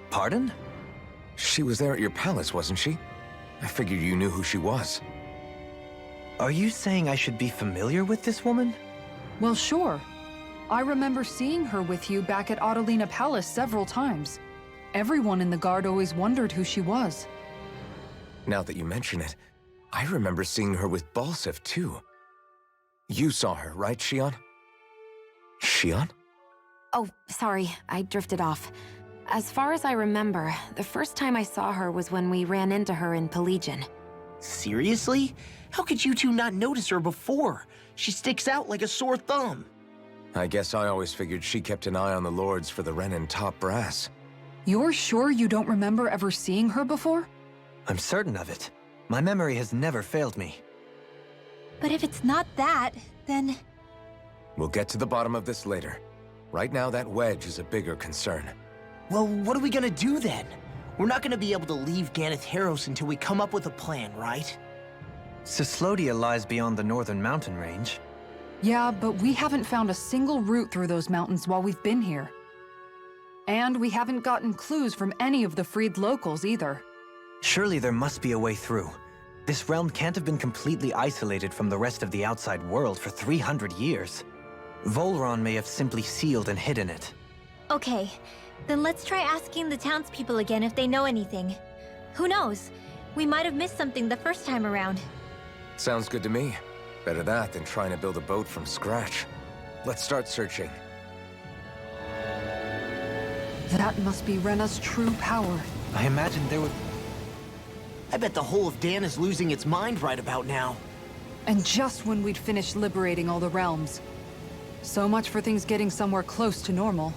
Pardon? She was there at your palace, wasn't she? I figured you knew who she was. Are you saying I should be familiar with this woman? Well, sure. I remember seeing her with you back at Adelina Palace several times. Everyone in the guard always wondered who she was. Now that you mention it, I remember seeing her with Balsif, too. You saw her, right, Xion? Xion? Oh, sorry, I drifted off. As far as I remember, the first time I saw her was when we ran into her in Pelagian. Seriously? How could you two not notice her before? She sticks out like a sore thumb. I guess I always figured she kept an eye on the lords for the Renin top brass. You're sure you don't remember ever seeing her before? I'm certain of it. My memory has never failed me. But if it's not that, then... We'll get to the bottom of this later. Right now, that wedge is a bigger concern. Well, what are we gonna do then? We're not gonna be able to leave Ganeth Haros until we come up with a plan, right? Cyslodia lies beyond the northern mountain range. Yeah, but we haven't found a single route through those mountains while we've been here. And we haven't gotten clues from any of the freed locals either. Surely there must be a way through. This realm can't have been completely isolated from the rest of the outside world for 300 years. Volron may have simply sealed and hidden it. Okay, then let's try asking the townspeople again if they know anything. Who knows? We might have missed something the first time around. Sounds good to me. Better that than trying to build a boat from scratch. Let's start searching. That must be Rena's true power. I imagine there would... I bet the whole of Dan is losing its mind right about now. And just when we'd finished liberating all the realms. So much for things getting somewhere close to normal.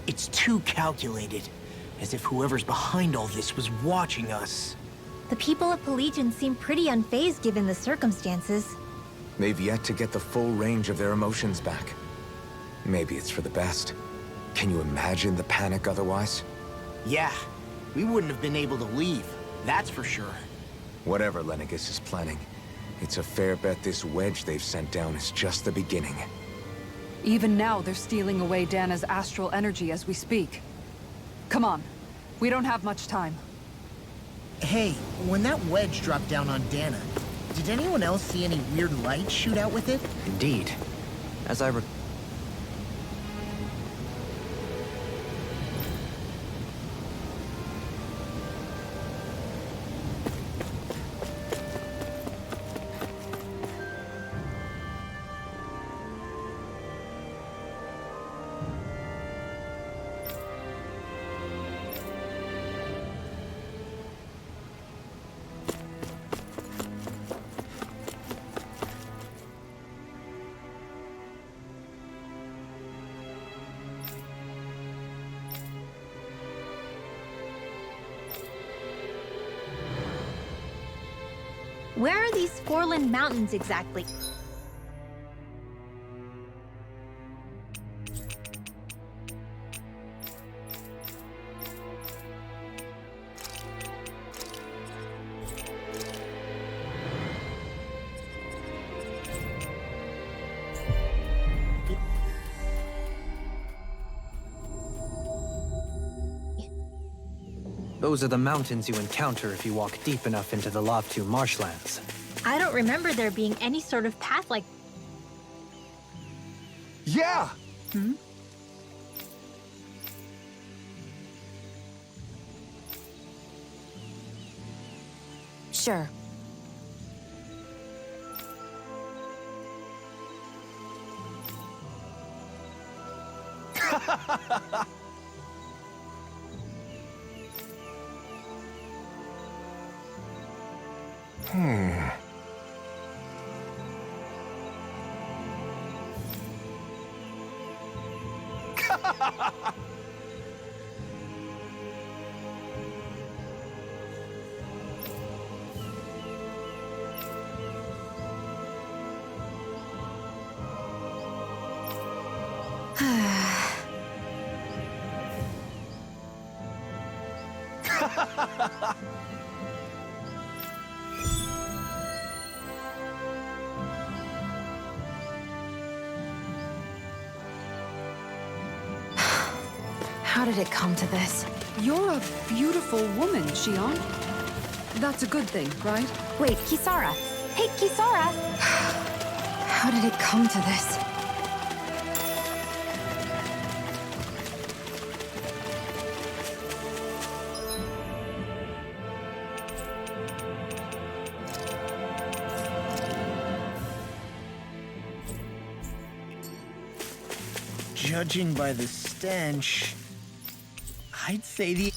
It's too calculated. As if whoever's behind all this was watching us. The people of Pelegion seem pretty unfazed given the circumstances. They've yet to get the full range of their emotions back. Maybe it's for the best. Can you imagine the panic otherwise? Yeah, we wouldn't have been able to leave, that's for sure. Whatever Lenegis is planning, it's a fair bet this wedge they've sent down is just the beginning. Even now, they're stealing away Dana's astral energy as we speak. Come on, we don't have much time. Hey, when that wedge dropped down on Dana, did anyone else see any weird lights shoot out with it? Indeed. As I Where are these Forland Mountains exactly? Those are the mountains you encounter if you walk deep enough into the Lavtu marshlands. I don't remember there being any sort of path like... Yeah! Sure. How did it come to this? You're a beautiful woman, Shion. That's a good thing, right? Wait, Kisara. Hey, Kisara! How did it come to this? Judging by the stench, I'd say the...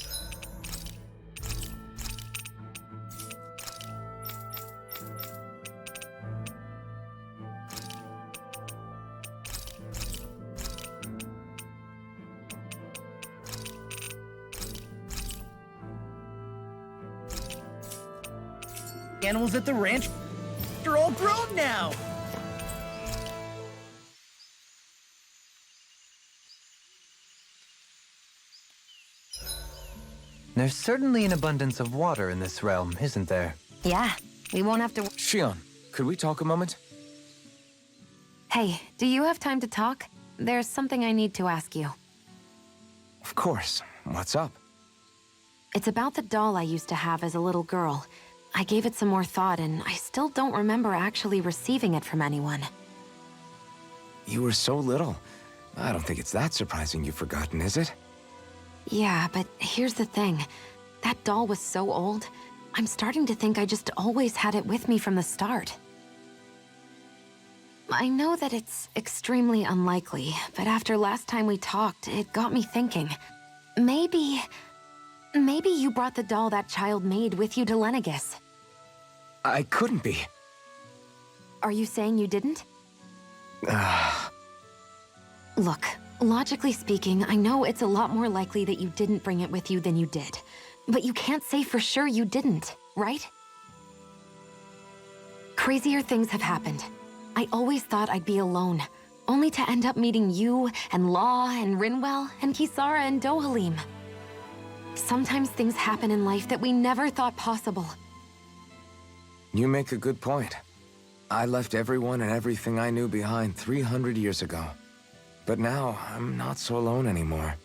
animals at the ranch are all grown now. There's certainly an abundance of water in this realm, isn't there? Yeah, we won't have to... Shion, could we talk a moment? Hey, do you have time to talk? There's something I need to ask you. Of course. What's up? It's about the doll I used to have as a little girl. I gave it some more thought, and I still don't remember actually receiving it from anyone. You were so little. I don't think it's that surprising you've forgotten, is it? Yeah, but here's the thing. That doll was so old, I'm starting to think I just always had it with me from the start. I know that it's extremely unlikely, but after last time we talked, it got me thinking. Maybe you brought the doll that child made with you to Lenegis. I couldn't be. Are you saying you didn't? Look, logically speaking, I know it's a lot more likely that you didn't bring it with you than you did. But you can't say for sure you didn't, right? Crazier things have happened. I always thought I'd be alone, only to end up meeting you, and Law, and Rinwell, and Kisara, and Dohalim. Sometimes things happen in life that we never thought possible. You make a good point. I left everyone and everything I knew behind 300 years ago. But now, I'm not so alone anymore.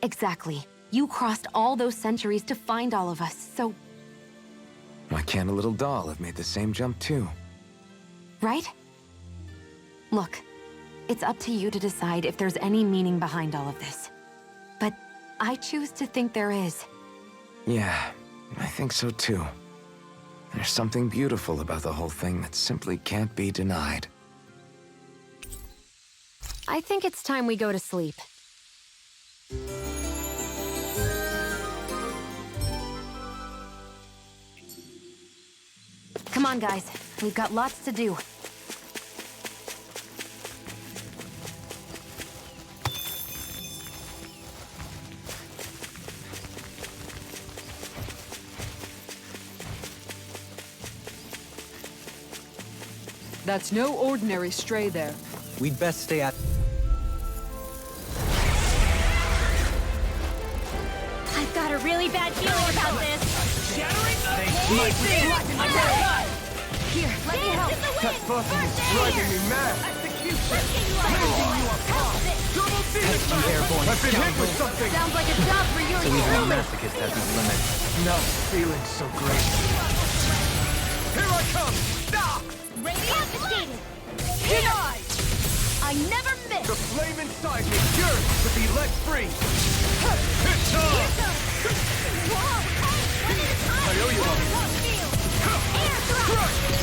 Exactly. You crossed all those centuries to find all of us, so... Why can't a little doll have made the same jump too? Right? Look, it's up to you to decide if there's any meaning behind all of this. But I choose to think there is. Yeah, I think so too. There's something beautiful about the whole thing that simply can't be denied. I think it's time we go to sleep. Come on, guys. We've got lots to do. That's no ordinary stray there. We'd best stay at... I've got a really bad feeling about this. Shattering the Here, let me help. That buzzing is driving me mad. airborne I've been hit with something. Sounds like a job for you and Even a truly. masochist has his limits. Not feeling so great. Here I come! Stop! Confiscated. Denied. I never miss. The flame inside me yearns to be let free. It's time! I owe you one.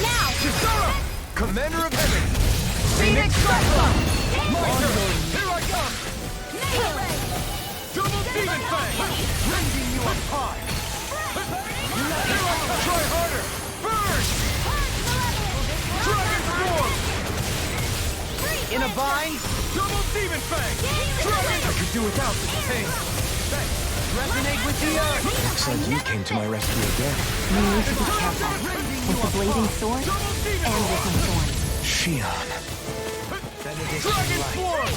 Now. Kisara! Commander of Heaven! Phoenix Cyclone. Here I come! Double Demon Fang! Rending you apart! Here I come! Try harder! Burn! Dragon Storm! In a bind? Double Demon Fang! Dragon! I could do without this pain. Resonate with the earth. Looks like you came to my rescue again. We need to be careful. With the blazing sword, and with my thorns. Shion. Dragon Swarm!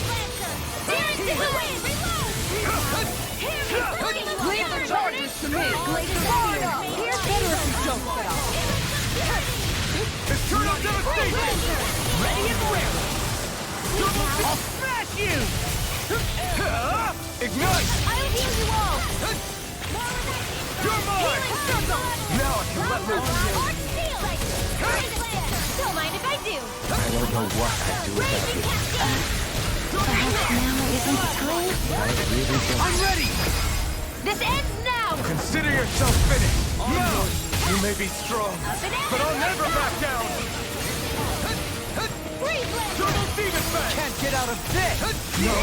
Leave the charges to me! It's better if you don't fail. Eternal Devastation! Ready and raring. I'll smash you. Ignite! I'll heal you all. You're mine! Now I can let loose. Don't mind if I do. I don't know what I'd do without you. Perhaps now isn't the time? I'm ready. This ends now. Consider yourself finished. Now! You may be strong, but I'll never back down! Double Demon Fang! Can't get out of this. No!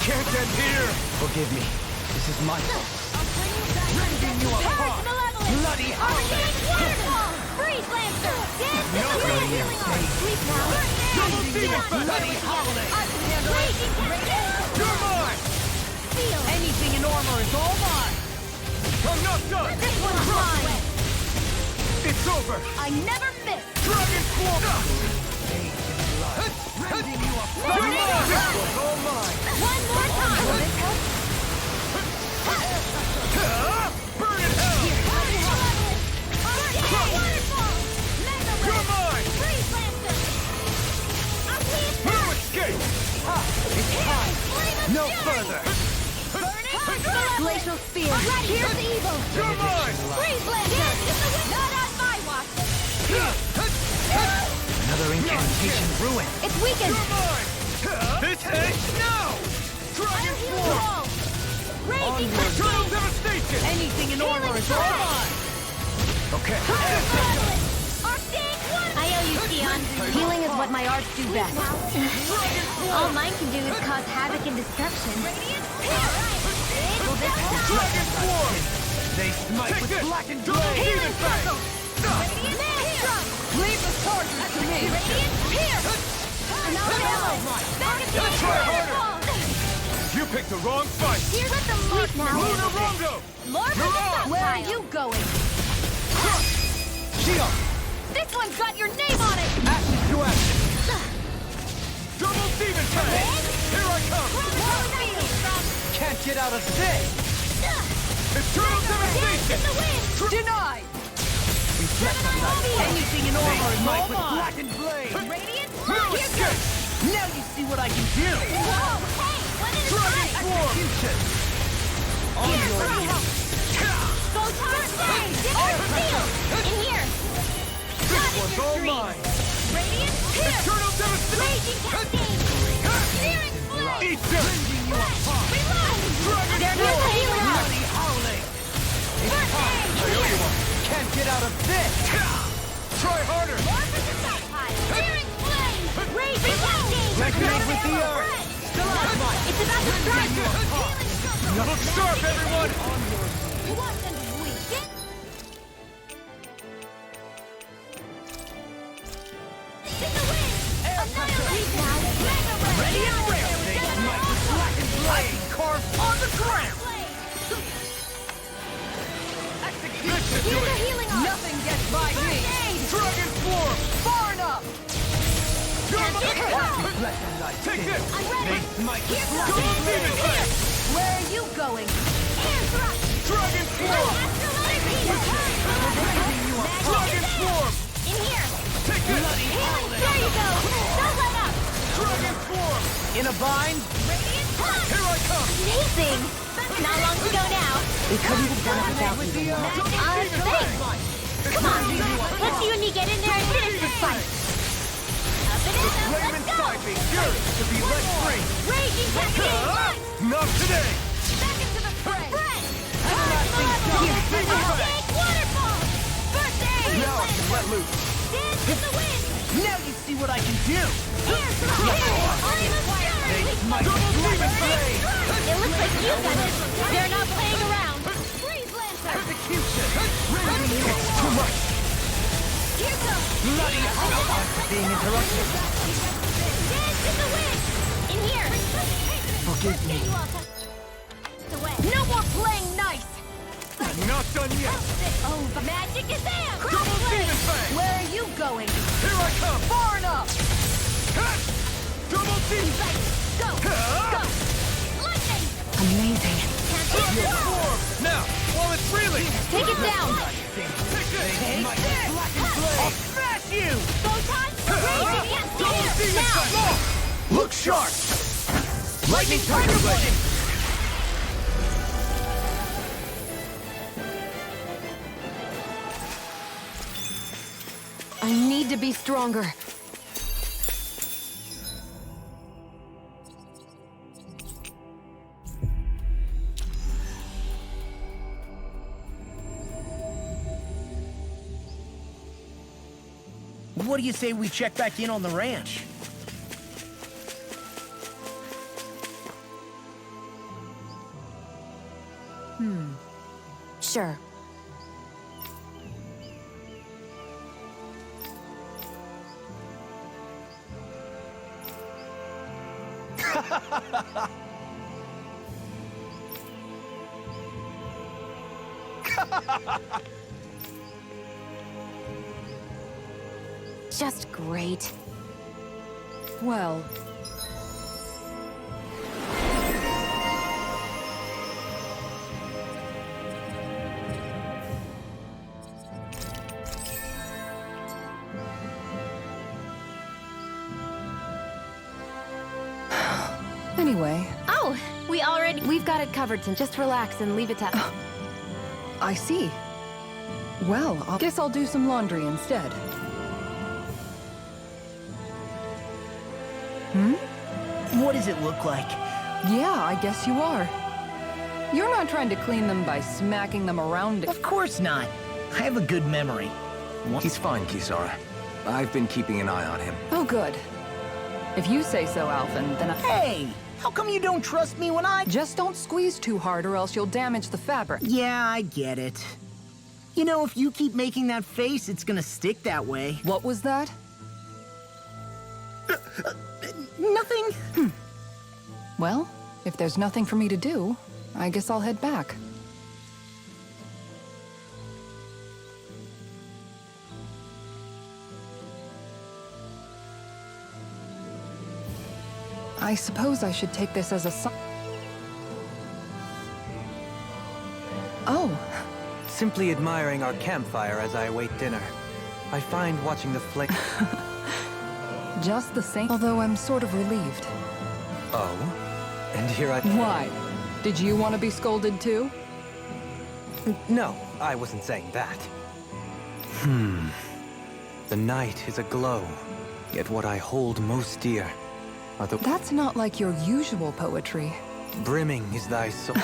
Can't end here! Forgive me. This is my fault. Rending you apart. Bloody hell. Freeze Lancer. No! Sleep now. Double Demon Fang! Bloody holiday. You're mine! Anything in armor is all mine. I'm not done! This one's mine. It's It's over! I never miss! Dragon Swarm! Rending you apart! This was all mine! One more time! Burn in hell! You're mine! No escape! It's time. No further. Glacial Spear! Here's evil! You're mine! Freeze Lancer! Not on my watch! Another incantation ruined. It's weakened! You're mine! This ends now! Dragon Swarm! Raging Total Cascade! devastation! Anything in order is all mine. Okay. I owe you, Sion. Healing is what my arts do best. All mine can do is cause havoc and destruction. Dragon Swarm! They smite Take with this! blackened Double blade. Demon Fang! Leave the charges to me! Try harder! You picked the wrong fight! Let them sleep now. Lunar Rondo! Lord, where are you going? Shield. This one's got your name on it! Ashes to ashes. Double Demon Fang! Here I come! Can't get out of this. Eternal devastation! Denied! Anything in armor is mine with blackened blade. No escape! Now you see what I can do. Dragon Swarm! Execution. On your knees. In here! This one's all mine! Eternal devastation! Eat dirt! Dragon They're not Swarm! healing us! Bloody howling. It's time. I owe you one! Can't get out of this. Try harder! Resonate with the earth. It's about to start! Look sharp, everyone! Ready and real. They smite with blackened blade. Carved on the ground. Execution. Nothing gets by me! Dragon Swarm! Far enough! Let them lie Take still. this! They smite with Double blackened Demon blade. Fang! Where are you going? Dragon Swarm! Dragon Swarm! In here! Take this! There you go! Don't let up! Dragon Swarm! In a bind. Here I come! Amazing! Not long to go now. We couldn't have done it without you. Thanks. Come on, let's see when you get in there and finish this fight. Up and in, Flame let's go! inside me yearns to be let free! Raging Cascade! Not today! Back into the fray! Demon Fang! Big waterfall! First aid! Now I can let loose! Dance in the wind! Now you see what I can do. Here's the flame of They fury! smite with blackened blade. It looks like you got it. They're not playing around. Freeze Lancer! Execution. It's too much. Here goes! Bloody hell. Being interrupted. Dance in the wind! In here! Forgive me. No more playing nice! Not done yet! Oh, magic is there! Double Demon Fang! Where are you going? Here I come! Far enough! Double Demon Fang! Go! Go! Lightning! Amazing. Dragon Swarm! Now, while it's reeling! Take it down. Take this! Smite with blackened blade. Smash you! Photon! Raging Double Cascade! Demon Fang! Look sharp. Lightning Tiger Blade. I need to be stronger. What do you say we check back in on the ranch? Sure. just great. Well, anyway, Oh, we already... We've got it covered, so just relax and leave it to... I see. Well, I guess I'll do some laundry instead. What does it look like? Yeah, I guess you are. You're not trying to clean them by smacking them around. Of course not. I have a good memory. He's fine, Kisara. I've been keeping an eye on him. Oh, good. If you say so, Alphen, then Hey! How come you don't trust me when I... just don't squeeze too hard or else you'll damage the fabric. Yeah, I get it. You know, if you keep making that face, it's gonna stick that way. What was that? Nothing. Well, if there's nothing for me to do, I guess I'll head back. I suppose I should take this as a sign. Oh, Simply admiring our campfire as I await dinner. I find watching the flick... just the same. Although I'm sort of relieved. Oh? And here I... Why? Did you want to be scolded too? No, I wasn't saying that. The night is aglow, yet what I hold most dear are the... That's not like your usual poetry. Brimming is thy soul.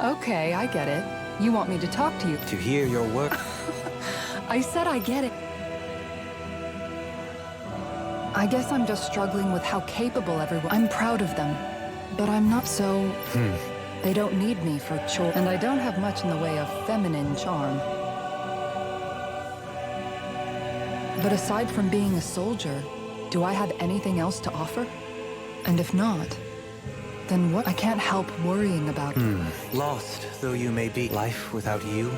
Okay, I get it. You want me to talk to you. To hear your work... I said I get it. I guess I'm just struggling with how capable everyone... I'm proud of them, but I'm not so... They don't need me for chores, and I don't have much in the way of feminine charm. But aside from being a soldier, do I have anything else to offer? And if not, then what? I can't help worrying about... Lost though you may be, life without you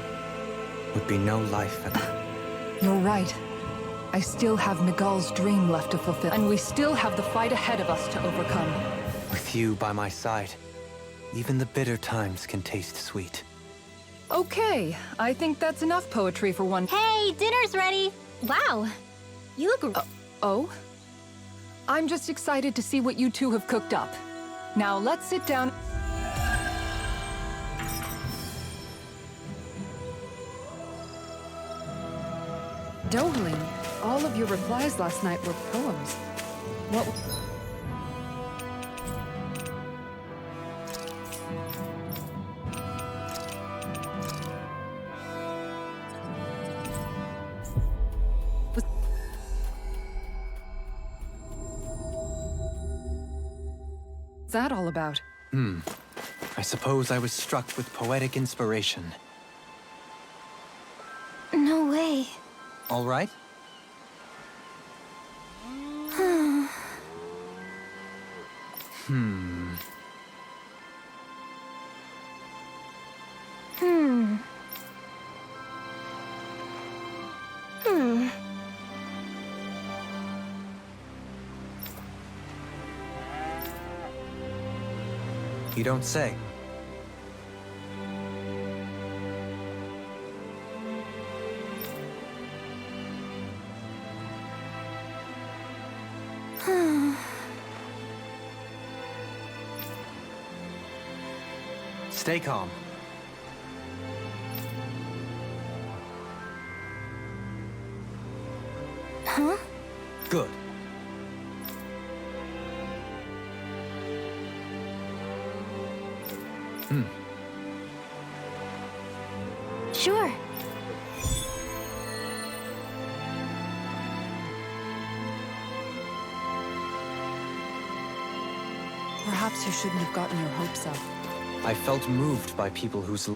would be no life at all. You're right. I still have Miguel's dream left to fulfill, and we still have the fight ahead of us to overcome. With you by my side, even the bitter times can taste sweet. Okay, I think that's enough poetry for one... Hey, dinner's ready! Wow, you look... Oh? I'm just excited to see what you two have cooked up. Now let's sit down... Dohaling, all of your replies last night were poems. What... What's that all about? I suppose I was struck with poetic inspiration. No way. All right? You don't say. Stay calm. Huh? Good. Sure. Perhaps you shouldn't have gotten your hopes up. I felt moved by people whose...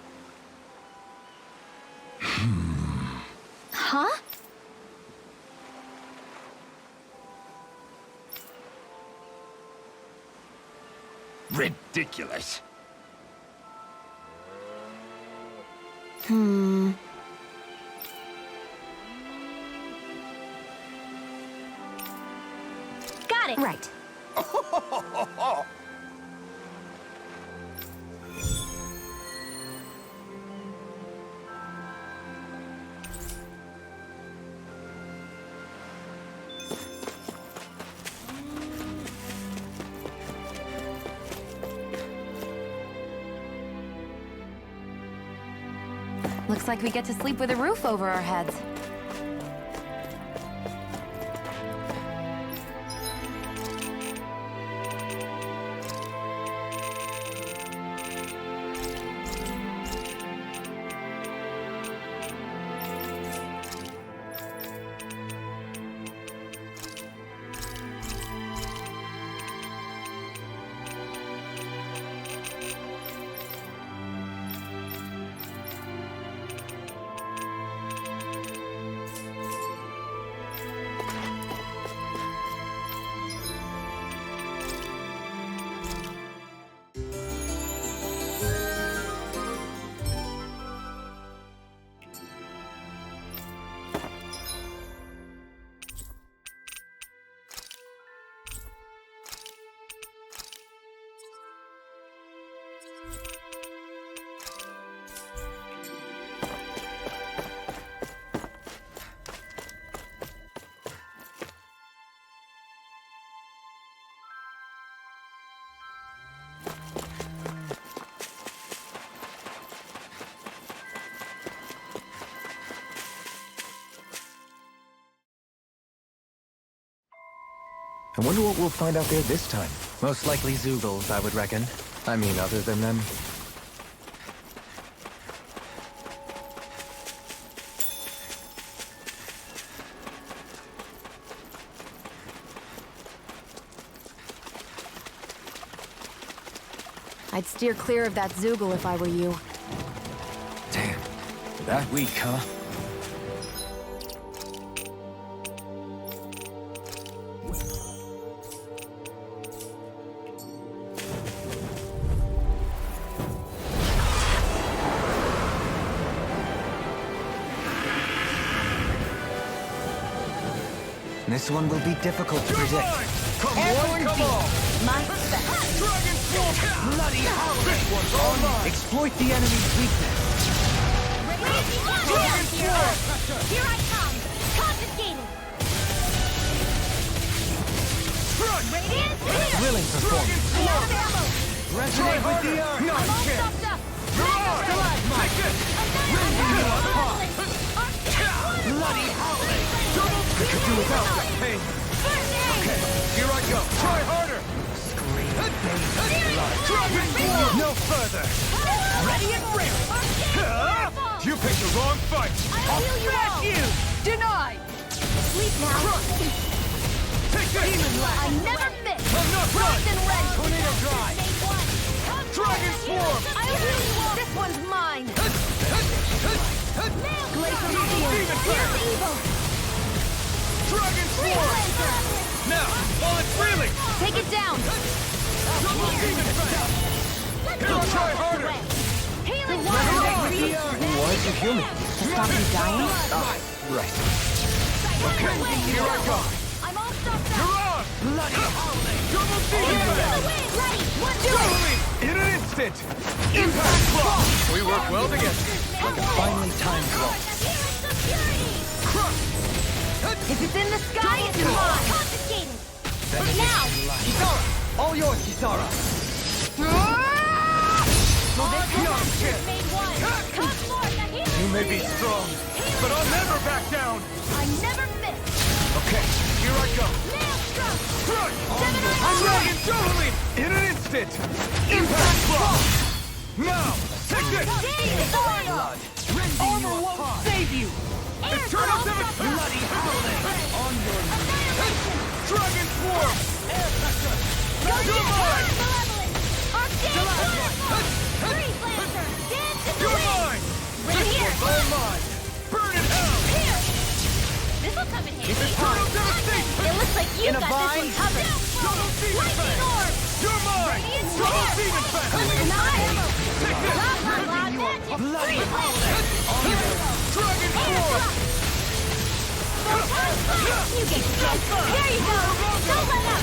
Huh? Ridiculous. it. Right. Looks like we get to sleep with a roof over our heads. I wonder what we'll find out there this time. Most likely Zoogles, I would reckon. I mean, other than them. I'd steer clear of that Zoogle if I were you. Damn. That weak, huh? This one will be difficult to predict. Come on, come on! My spec. Dragon Swarm! Bloody hell! This one's all mine! Exploit the enemy's weakness. Dragon Swarm! Here I come! Confiscated! Strike! Radiant, here! Thrilling performance. I'm out of ammo! Resonate with the earth. Not I'm a all chance! stopped up! Come on! Take this! Bloody howling. I could do without that pain. Okay, here I go. Try harder! Scream. Dragon Swarm! No further. Ready and ready! You picked the wrong fight! I'll heal you all! Denied! Sleep now. Take this! I never miss! I'm not done! And red! Tornado drive. Dragon Swarm! I'll heal you all! This one's mine. Glacial Demon Here's Fire! evil! Dragon Swarm! Now, while it's reeling! Take it down! Double Demon Fire! Now try harder! Healing Why is it human? To stop you dying? Right. Okay, here I go! I'm all stopped up! You're on! Bloody howling. Double Demon Fire! Ready! One, two! Totally! In an instant! Impact Claw! We work well together. Finally time to roll. Crush! If it's in the sky, it's mine! Confiscated! Now! Kisara! All yours, Kisara! All Not a chance! made one! Come forth, a healing You may be field. strong, but I'll never back down! I never miss! Okay, here I go! Nail struck! Crush! Seven I'm ready and totally! In an instant! Impact Claw! Now, take this! Daily soil! Armor won't save you! Eternal Damage! Bloody howling! On your Annihilation! Dragon Swarm! Go You're get mine! Malevolent! Arcane Waterfall! Freeze Lancer! Dance in the You're wind! mine! Right This here! one's all mine! Burn in hell! Here! This'll come in handy! Eternal Devastation! It looks like you In a got this bind? one covered! Double Demon Lightning Fang! Orb! You're mine! Radiant Double Spear! Demon Fang! Not ammo! Take this! Blah, blah, blah, magic! Freeze Lancer! Here we go! Dragon Swarm! Now, while it's reeling! Nail struck! Seven Arcane Waterfall! Freeze Lancer! Dance in the wind! Right here! This will come in handy! It looks like you got this one covered! Lightning Orb! Radiant Spear! Not ammo! Blah, blah, blah, magic! Freeze Lancer! Here we go! Dragon Swarm! Dragon Swarm! You get close. There you go. Don't let up.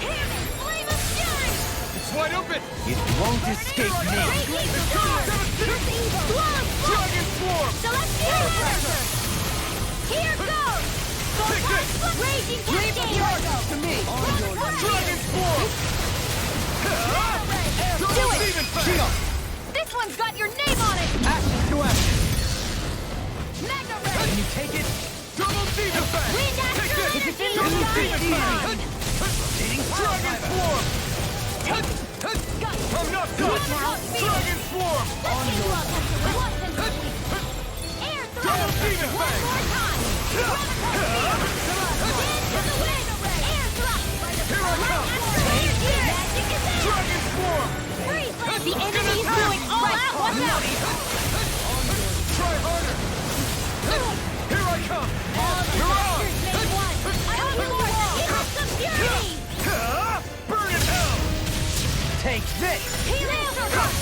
Here, flame of fury. It's wide open! It won't escape me! Dragon Swarm! Celestial Pressure. Here goes. Raging Cascade. To me! Dragon Swarm! Do it. Shield! This one's got your name on it. Action to action! Mega Can Ray. you take it? Double Demon Fang! Wind Take Astral this! Energy. Double Demon Fang! Rotating Dragon Swarm! I'm not done! Dragon Swarm! Air Double Thrust. Demon One Fang! more time. Into the wind. Air Thrust. Here I come! Magic is in. Dragon Swarm! Freeze Blast. The enemy is going all out. Watch out. Try harder! Here I come! All the You're on! monsters made one. Come forth. Give us some fury. Burn in hell! Take this! Helios Rush.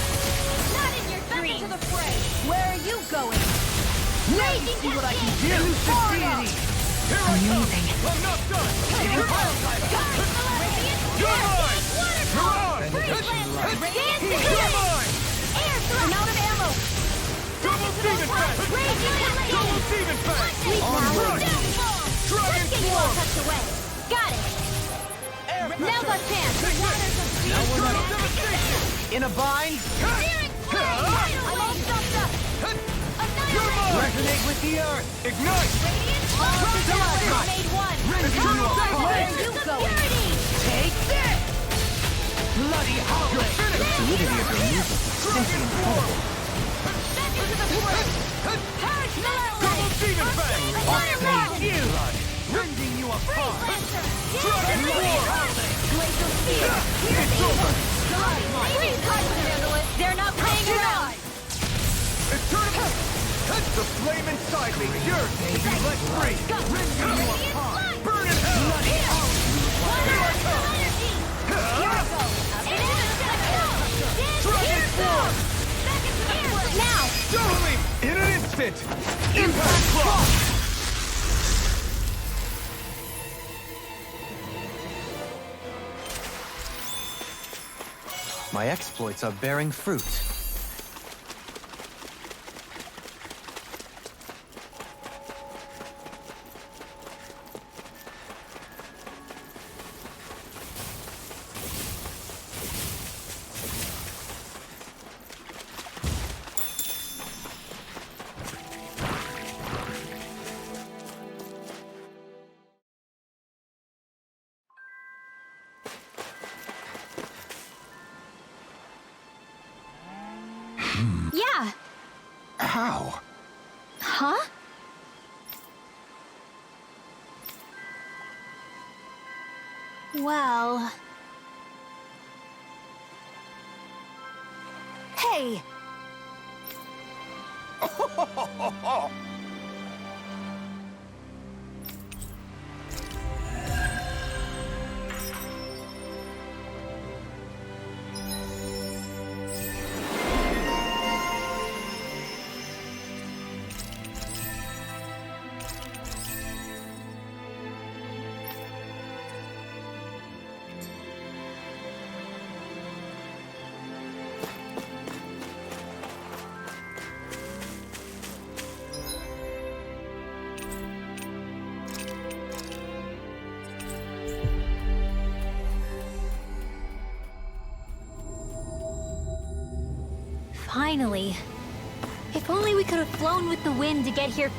Not in your dreams. To the fray. Where are you going? Raging See what I can Cascade. do! Portal. Here I come! I'm not done! You're mine! You're on! You're mine! Air Thrust! Out of ammo! Double Demon Fang! Double Demon Fang! Onward! Dragon Let's get you all Swarm! tucked away! Got it! Now's our chance! Total devastation! In a bind? Searing flame! I'm all stuffed up! Annihilate! Resonate with the earth! Ignite! All the monsters made one! Come on! Where are you going? Take this! Bloody holiday! The fluidity of your movement is simply incredible. Back into the fray! Purge Double Demon Fang! Annihilate! You! Rending you Freeze apart! Lancer! Dragon Swarm! Glacial Spear! Here's It's over! Freeze Cardinal! They're not playing around! It's turning! The flame inside me yearns to be let free! Rending you apart! Burn in hell! Here I come! Dragon Swarm! Now! Totally! In an instant! Impact Clock! My exploits are bearing fruit. Yeah. How? Huh? Well... Hey! Finally. If only we could have flown with the wind to get here.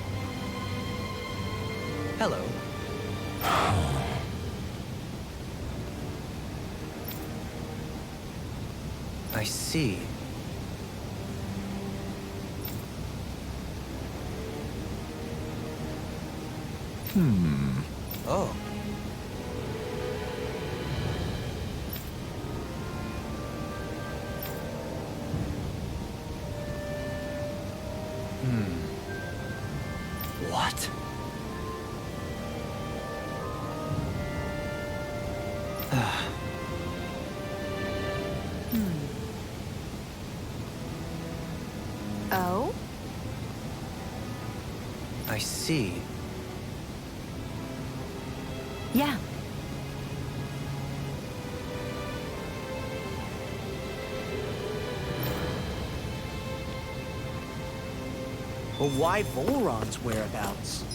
Hello. I see. Oh. What? Oh? see. Yeah. But why Volron's whereabouts?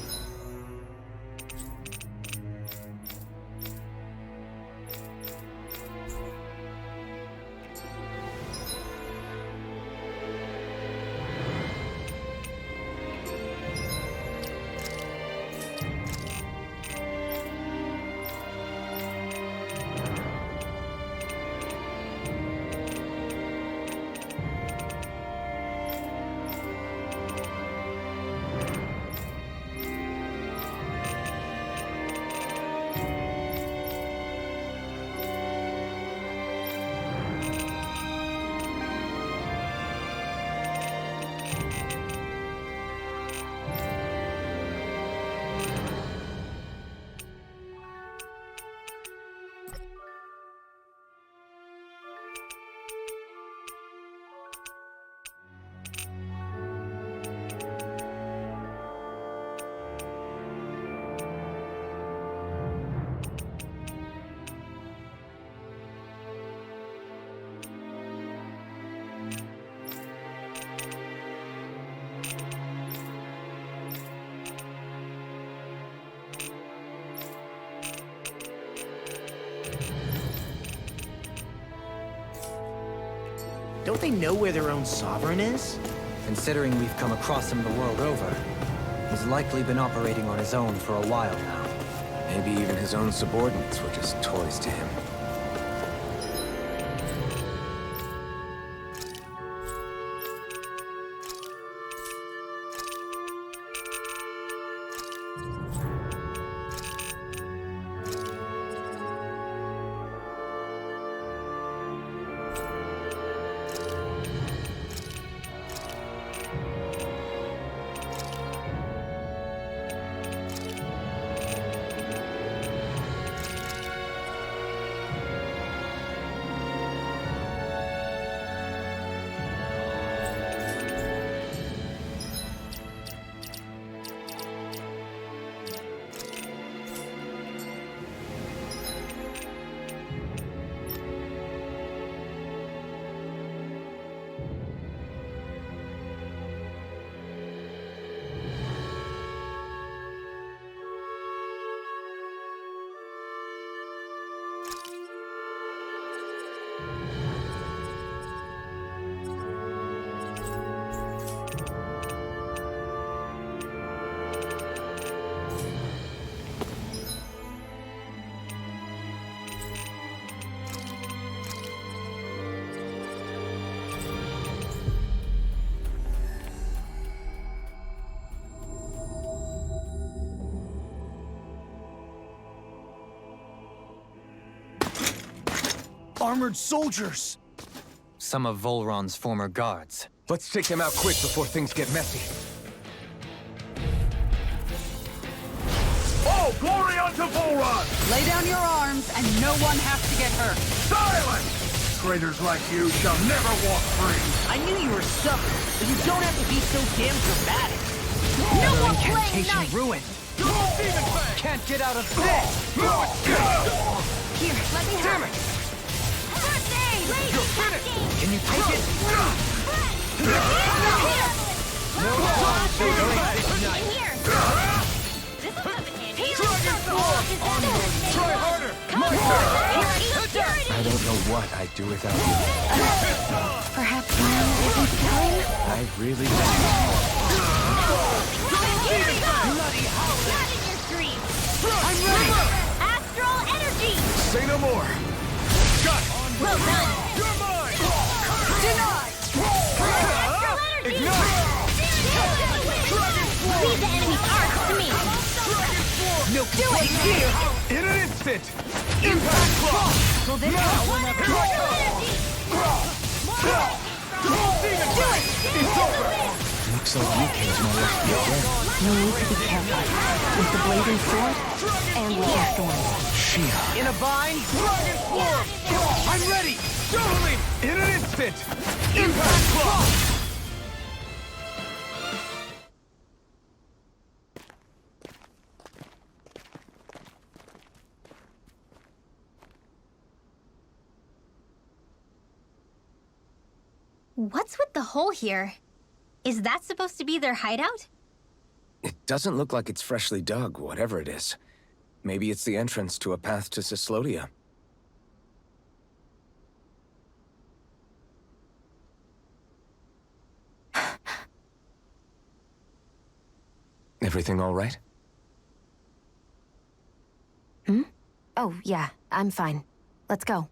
Don't they know where their own sovereign is? Considering we've come across him the world over, he's likely been operating on his own for a while now. Maybe even his own subordinates were just toys to him. Armored soldiers! Some of Volron's former guards. Let's take them out quick before things get messy. Oh, glory unto Volron! Lay down your arms, and no one has to get hurt. Silence! Traitors like you shall never walk free! I knew you were stubborn, but you don't have to be so damn dramatic. No Another more playing incantation nice! ruined. Can't get out of this! Here, let me help. First aid! You're finished! Can you take it? No one so great this In night. here! This'll come in handy. Healing circle! Try harder! Come on! Here I don't know what I'd do without you. Perhaps now isn't the time? I really don't. Bloody hell! Not in your dreams! I'm ready! Astral energy! Say no more! Got it! Well done! You're mine! Denied! Astral energy! Ignite! Leave the enemy's arcs to me! No, Do it! Here! in an instant! Impact block! Will this help? Astral energy! Do it! It's over! Looks like you came to my rescue again. You need to be careful. With the blazing sword and with the storm. Shia. In a bind? Dragon form! I'm ready! Totally! In an instant! Impact block! What's with the hole here? Is that supposed to be their hideout? It doesn't look like it's freshly dug, whatever it is. Maybe it's the entrance to a path to Cyslodia. Everything all right? Hmm? Oh, yeah, I'm fine. Let's go.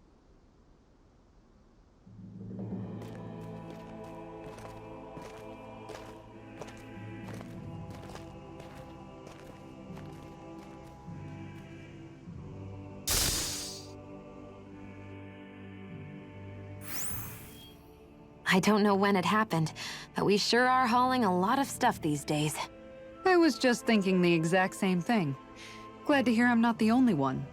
I don't know when it happened, but we sure are hauling a lot of stuff these days. I was just thinking the exact same thing. Glad to hear I'm not the only one.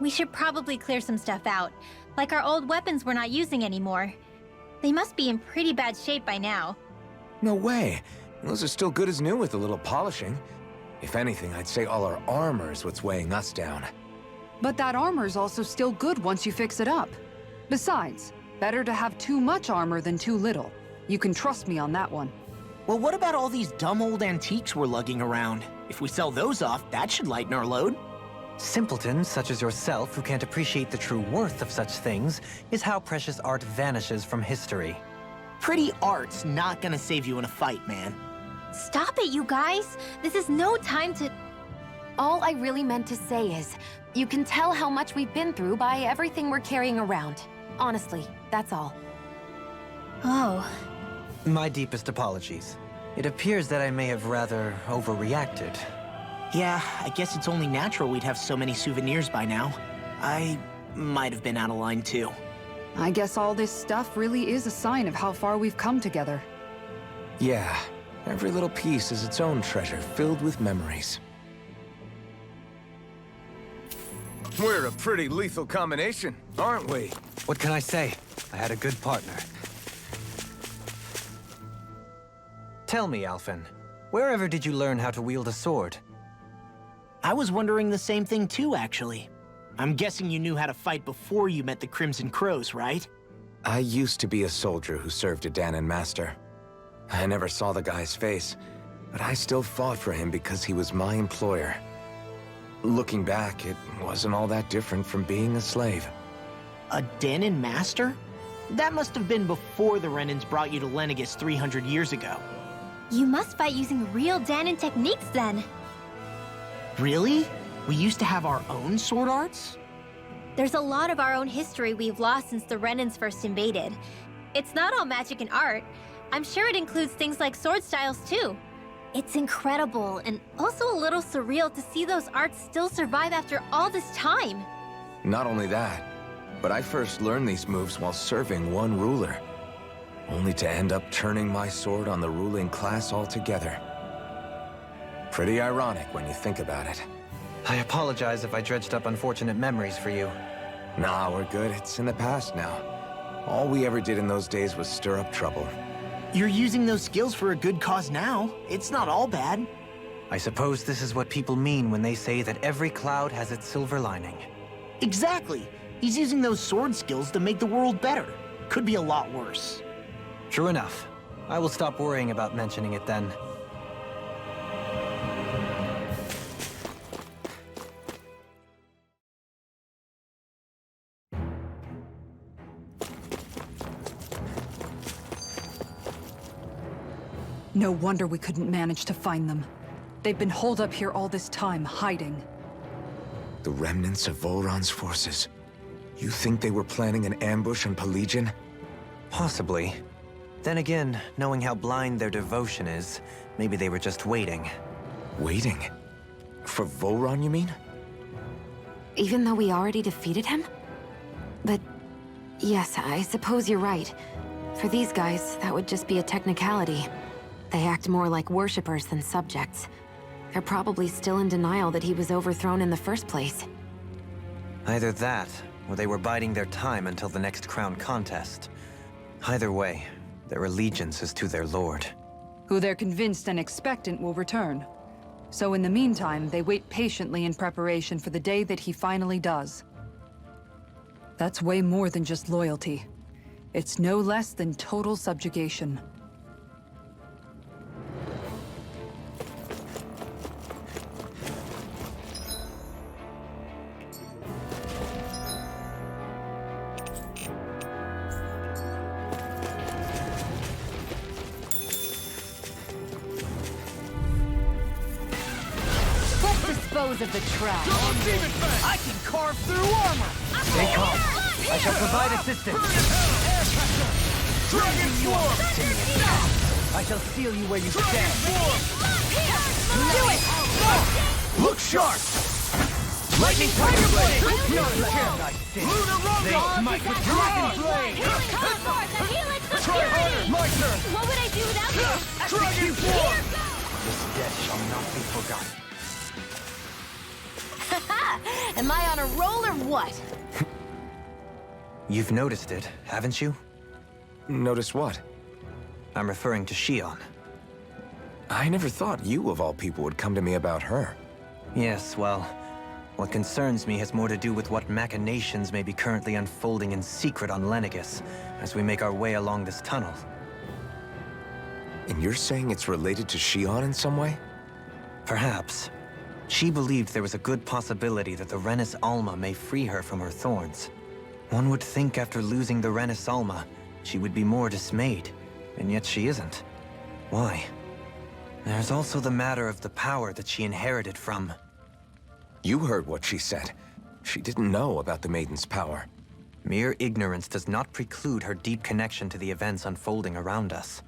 We should probably clear some stuff out, like our old weapons we're not using anymore. They must be in pretty bad shape by now. No way. Those are still good as new with a little polishing. If anything, I'd say all our armor is what's weighing us down. But that armor's also still good once you fix it up. Besides, better to have too much armor than too little. You can trust me on that one. Well, what about all these dumb old antiques we're lugging around? If we sell those off, that should lighten our load. Simpletons such as yourself who can't appreciate the true worth of such things is how precious art vanishes from history. Pretty art's not gonna save you in a fight, man. Stop it, you guys! This is no time to... All I really meant to say is, you can tell how much we've been through by everything we're carrying around. Honestly, that's all. Oh. My deepest apologies. It appears that I may have rather overreacted. Yeah, I guess it's only natural we'd have so many souvenirs by now. I might have been out of line too. I guess all this stuff really is a sign of how far we've come together. Yeah, every little piece is its own treasure filled with memories. We're a pretty lethal combination, aren't we? What can I say? I had a good partner. Tell me, Alphen, wherever did you learn how to wield a sword? I was wondering the same thing too, actually. I'm guessing you knew how to fight before you met the Crimson Crows, right? I used to be a soldier who served a Dahnan master. I never saw the guy's face, but I still fought for him because he was my employer. Looking back, it wasn't all that different from being a slave. A Dahnan master? That must have been before the Renans brought you to Lenegis 300 years ago. You must fight using real Dahnan techniques then. Really? We used to have our own sword arts? There's a lot of our own history we've lost since the Renans first invaded. It's not all magic and art. I'm sure it includes things like sword styles too. It's incredible and also a little surreal to see those arts still survive after all this time. Not only that, but I first learned these moves while serving one ruler, only to end up turning my sword on the ruling class altogether. Pretty ironic when you think about it. I apologize if I dredged up unfortunate memories for you. Nah, we're good. It's in the past now. All we ever did in those days was stir up trouble. You're using those skills for a good cause now. It's not all bad. I suppose this is what people mean when they say that every cloud has its silver lining. Exactly. He's using those sword skills to make the world better. Could be a lot worse. True enough. I will stop worrying about mentioning it then. No wonder we couldn't manage to find them. They've been holed up here all this time, hiding. The remnants of Volron's forces. You think they were planning an ambush on Pelegion? Possibly. Then again, knowing how blind their devotion is, maybe they were just waiting. Waiting? For Volron, you mean? Even though we already defeated him? But yes, I suppose you're right. For these guys, that would just be a technicality. They act more like worshippers than subjects. They're probably still in denial that he was overthrown in the first place. Either that, or they were biding their time until the next crown contest. Either way, their allegiance is to their lord. Who they're convinced and expectant will return. So in the meantime, they wait patiently in preparation for the day that he finally does. That's way more than just loyalty. It's no less than total subjugation. Let's dispose of the trash. I can carve through armor! Stay calm. I shall provide assistance. Dragon Swarm! I shall seal you where you stand. Do it! Look sharp! Lightning Tiger Blade! Lunar They smite with Dragon Blade! Try harder! My turn! What would I do without you? Dragon Swarm! This death shall not be forgotten. Am I on a roll or what? You've noticed it, haven't you? Notice what? I'm referring to Shion. I never thought you, of all people, would come to me about her. Yes, well, what concerns me has more to do with what machinations may be currently unfolding in secret on Lenegis as we make our way along this tunnel. And you're saying it's related to Shion in some way? Perhaps. She believed there was a good possibility that the Renis Alma may free her from her thorns. One would think after losing the Renis Alma, she would be more dismayed, and yet she isn't. Why? There's also the matter of the power that she inherited from... You heard what she said. She didn't know about the Maiden's power. Mere ignorance does not preclude her deep connection to the events unfolding around us.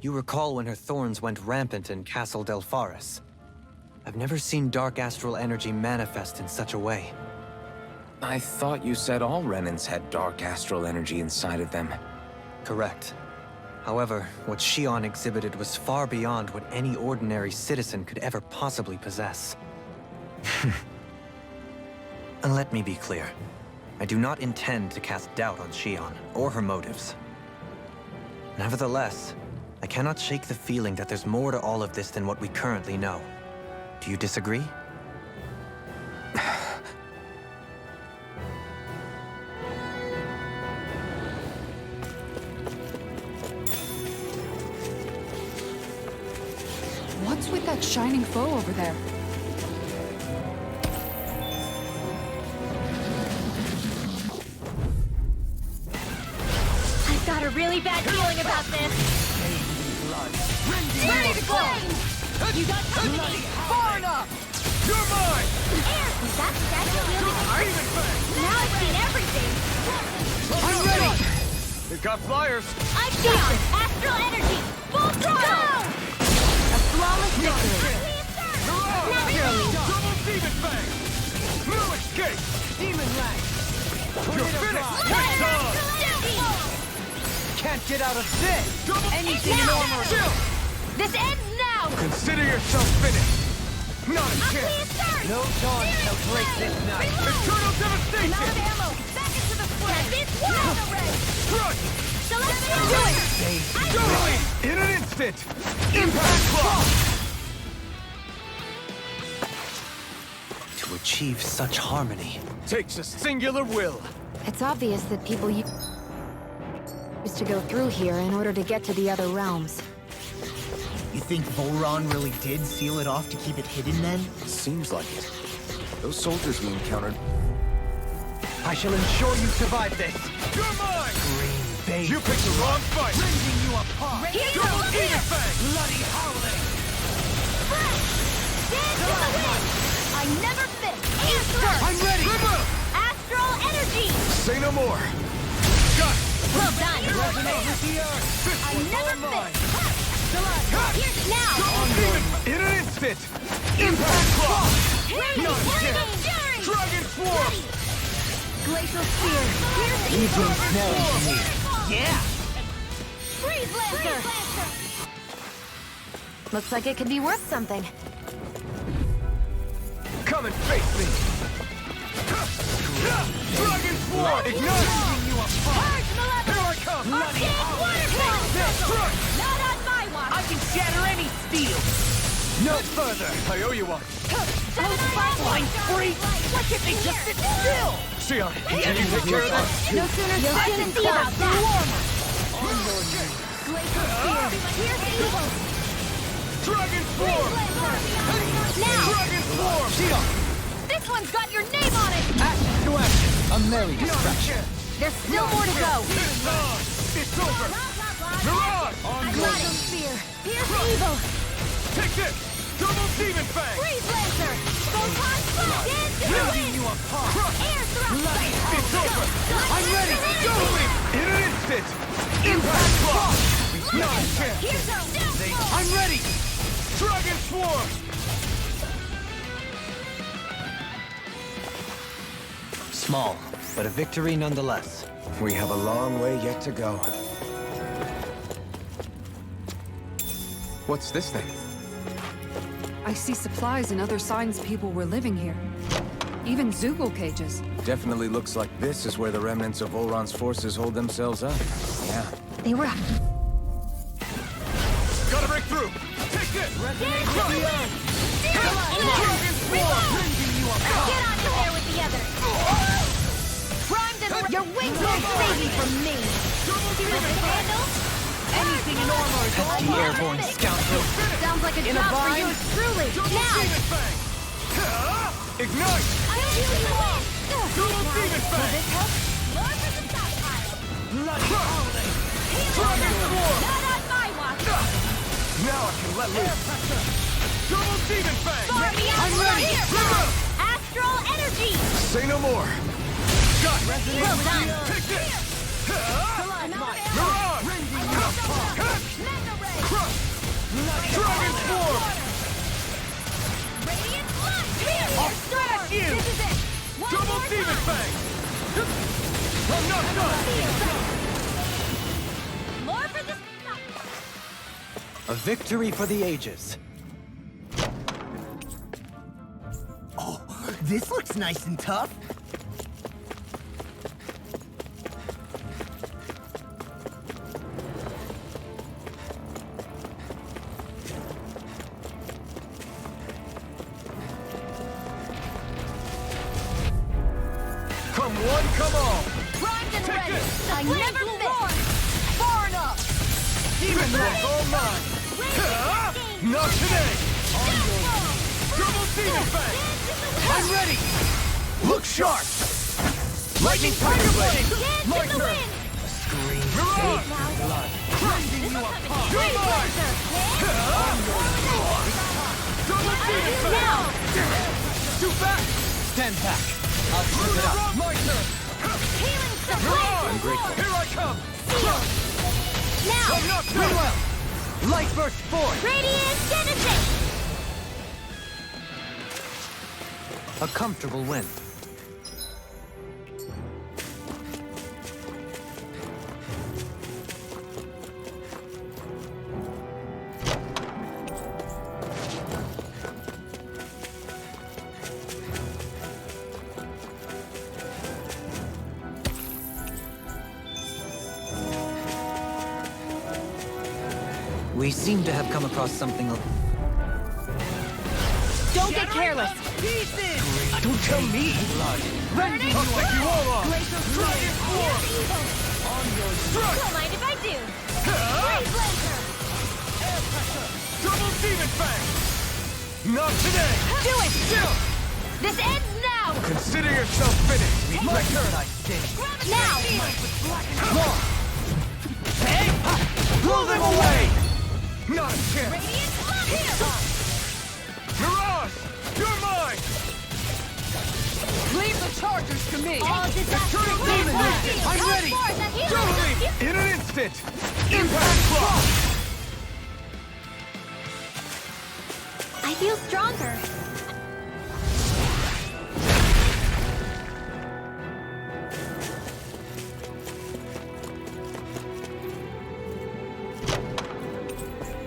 You recall when her thorns went rampant in Castle Delpharis. I've never seen dark astral energy manifest in such a way. I thought you said all Renans had dark astral energy inside of them. Correct. However, what Shion exhibited was far beyond what any ordinary citizen could ever possibly possess. And let me be clear. I do not intend to cast doubt on Shion, or her motives. Nevertheless, I cannot shake the feeling that there's more to all of this than what we currently know. Do you disagree? What's with that shining foe over there? I've got a really bad feeling about this. Ready to go! You got company! Far enough! You're mine! Air! Was that statue wielding art? Now I've seen everything! I'm ready! They've got flyers! I'm Shion! Astral energy! Full throttle! A flawless victory! Naturally! Double Demon Fang! No escape! Demon Lash! You're finished! It's on! Can't get out of this! Anything in armor! Chill! This ends now! Consider yourself finished! Not a chance! No dawn shall break this night! Eternal I'm devastation! out of ammo! Back into the fray! This one! Crush! So let's do it! Go! In an instant! Impact clock! To achieve such harmony. Takes a singular will. It's obvious that people used to go through here in order to get to the other realms. You think Volron really did seal it off to keep it hidden then? Seems like it. Those soldiers we encountered... I shall ensure you survive this! You're mine! Green Bay. You picked the wrong fight! Rending you apart! Double Demon Fang! Bloody howling! Dance to the wind! I never miss! Answer! I'm ready! Remove! Astral energy! Say no more! Got it! Well done! Resonate with the earth! This I one's never all mine! miss! Cut! Here's now! Double Demon! In an instant! Impact clock! Ready! Not a Ready! chance! Fury! Dragon Swarm! Glacial Spear! You bring snow to me. Yeah! Freeze Lancer! Looks like it could be worth something. Come and face me! Dragon Swarm! Ignite! Charge Malevolence! Here I come! Arcane Waterfall! Not on my watch! I can shatter any steel! No further! I owe you one! Flying freak! Why can't they just sit still? Xion, can you take care of that? No sooner said than see about that. Glacial Spear. Pierce evil. Dragon Swarm! Now. Dragon Swarm! Xion! This one's got your name on it. Action to action! A merry distraction. There's still more to go. It's on! It's over! Mirage! Glacial Spear. Pierce evil. Take this! Double Demon Fang! Freeze Lancer. Photon Slash. Dance to the wind. Air Thrust. It's over! I'm ready. Go! In an instant! Impact Block! Not a chance! Here's our downfall. I'm ready! Dragon Swarm! Small, but a victory nonetheless. We have a long way yet to go. What's this thing? I see supplies and other signs people were living here. Even Zoogle cages. Definitely looks like this is where the remnants of Volron's forces hold themselves up. Yeah. They were... Gotta break through! Take this! Dragon Swarm. Get on there with the others. Primed and your wings won't save you from me. See this handle? Anything normal is all The airborne scoundrel. Sounds like a In a job for bind? yours truly. Now! Demon Fang! Ignite! I'll heal you all! Double Demon Fang! This help? More for the stockpile! Dragon Swarm! Not on my watch! Now I can let loose! Double Demon Fang! Far beyond here! Astral energy! Say no more! Got it! Well done! Take this! Mirage! Mega Ray! Crush! Dragon Swarm! Radiant Blood! Here! I'll smash you! This is it! One Double more Demon time. Fang! I'm not done! More for the A victory for the ages. Oh, this looks nice and tough. Come one, come all! primed and Take ready! this. I never miss! Far enough! Demon Fang all mine! Not today! Double Demon Fang! I'm ready! Look sharp! Lightning Tiger Blade! My turn! Mirage! Rending you apart! You're mine! Double Demon Fang! Too fast! Stand back. I'll keep it up. My turn! Healing Mirage! I'm grateful. Here I come! Now! I'm not done! Well, light burst forth. Radiant Genesis! A comfortable win. We seem to have come across something. Don't get careless! Don't tell me. I'll take you all off! Dragon Swarm! Don't mind if I do! Freeze Lancer! Double Demon Fang! Not today! Do it! This ends now! Consider yourself finished! My turn, I sting. Now! Blow them away! Not a chance! Radiant Blood! Mirage! You're mine! Leave the chargers to me! All disaster Eternal Demon! I'm ready! Totally! In an instant! Impact Block! I feel stronger.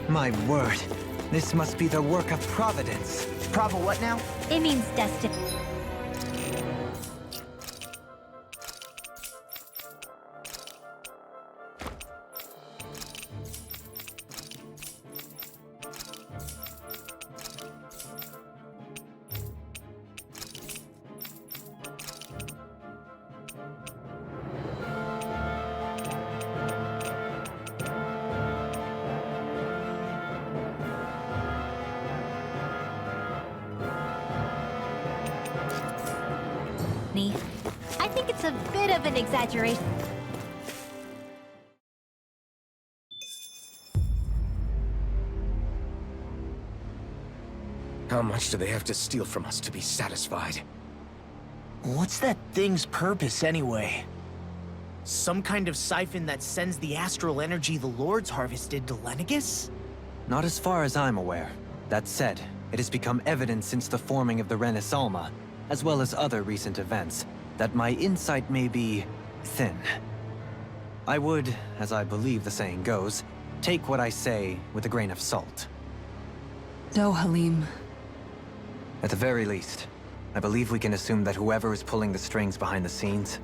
My word. This must be the work of Providence. Prova what now? It means destiny. me. I think it's a bit of an exaggeration. How much do they have to steal from us to be satisfied? What's that thing's purpose, anyway? Some kind of siphon that sends the astral energy the Lords harvested to Lenegus? Not as far as I'm aware. That said, it has become evident since the forming of the Renaissance, as well as other recent events, that my insight may be thin. I would, as I believe the saying goes, take what I say with a grain of salt. No, Halim. At the very least, I believe we can assume that whoever is pulling the strings behind the scenes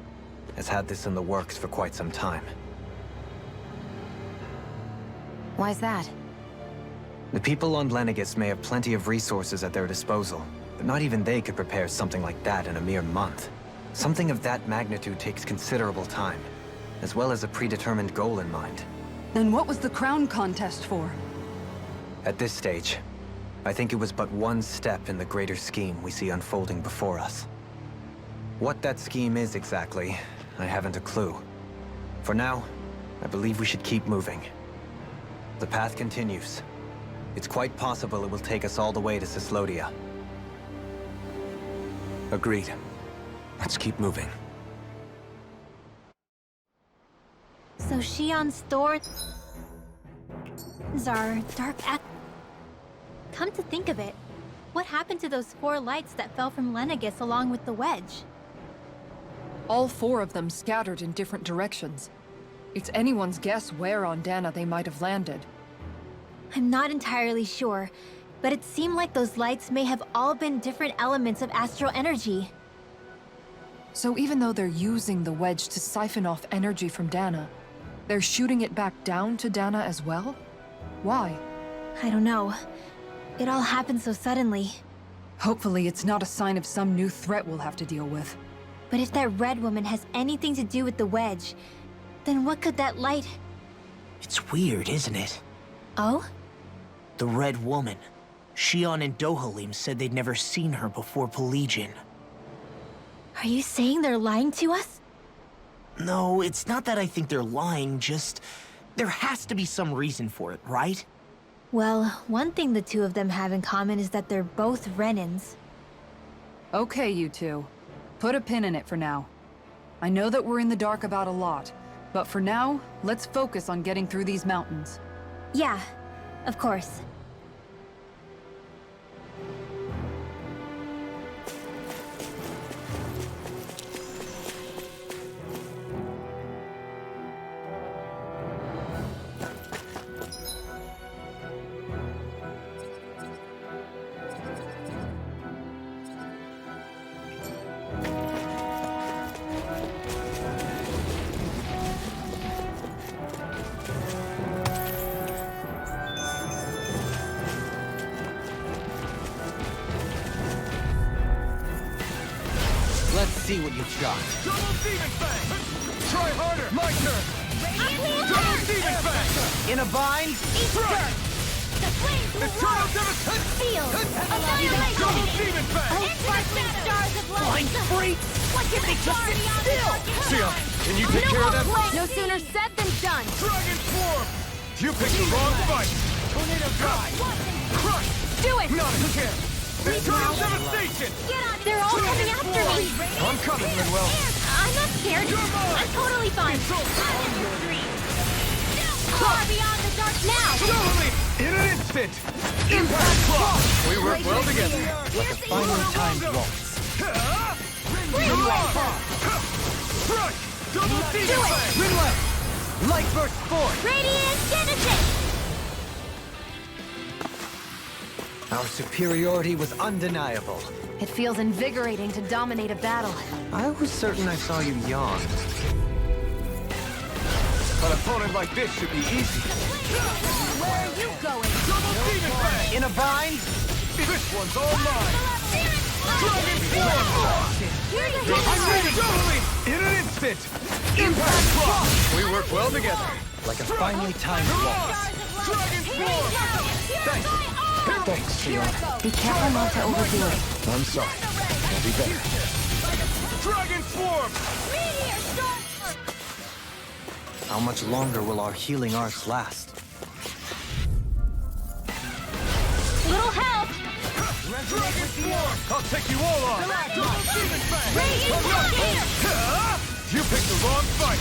has had this in the works for quite some time. Why's that? The people on Lenegus may have plenty of resources at their disposal, but not even they could prepare something like that in a mere month. Something of that magnitude takes considerable time, as well as a predetermined goal in mind. Then what was the crown contest for? At this stage, I think it was but one step in the greater scheme we see unfolding before us. What that scheme is exactly, I haven't a clue. For now, I believe we should keep moving. The path continues. It's quite possible it will take us all the way to Cyslodia. Agreed. Let's keep moving. So Shion's thorns are dark act. Come to think of it, what happened to those 4 lights that fell from Lenegus along with the wedge? All 4 of them scattered in different directions. It's anyone's guess where on Dana they might have landed. I'm not entirely sure, but it seemed like those lights may have all been different elements of astral energy. So even though they're using the wedge to siphon off energy from Dana, they're shooting it back down to Dana as well? Why? I don't know. It all happened so suddenly. Hopefully it's not a sign of some new threat we'll have to deal with. But if that red woman has anything to do with the wedge, then what could that light... It's weird, isn't it? Oh? The Red Woman. Shion and Dohalim said they'd never seen her before Pelegion. Are you saying they're lying to us? No, it's not that I think they're lying, just... there has to be some reason for it, right? Well, one thing the two of them have in common is that they're both Renans. Okay, you two. Put a pin in it for now. I know that we're in the dark about a lot, but for now, let's focus on getting through these mountains. Yeah, of course. Let's see what you've got. Double Demon Fang! Try harder! My turn! Double Demon Fang! In a bind? Strike! The flames will Eternal roar! Devastation! Seal! Annihilation! Double Demon Fang! Sparkling stars of light! Blind freak! What can they just sit still? Sion, can you take care of them? No sooner said than done! Dragon Swarm! You picked the wrong fight! Tornado Drive! Crush! Do it! Not again! Eternal Devastation! Get on! They're all coming after me! I'm coming, Linwell! I'm not scared. I'm totally fine. Far beyond the dark now! Totally! In an instant! Impact Clock! We work well together. Like a finely timed waltz. Crush! Double Demon Fang! Rinwell! Light Burst Force! Radiant Genesis! Our superiority was undeniable. It feels invigorating to dominate a battle. I was certain I saw you yawn. An opponent like this should be easy. Where are you going? Double Demon Fang! In a bind? This one's all mine! Dragon Swarm! Here's a I'm ready! Totally! In an instant! Impact Clock! We work well together. Like a finely timed waltz. Dragon Swarm! Thanks, Sion. Be careful not to overdo it. I'm sorry. I'll be better. Dragon Swarm! Meteor storm! How much longer will our healing arts last? Little help! Dragon Swarm! I'll take you all on! Double Demon Fang! Radiant here! You picked the wrong fight!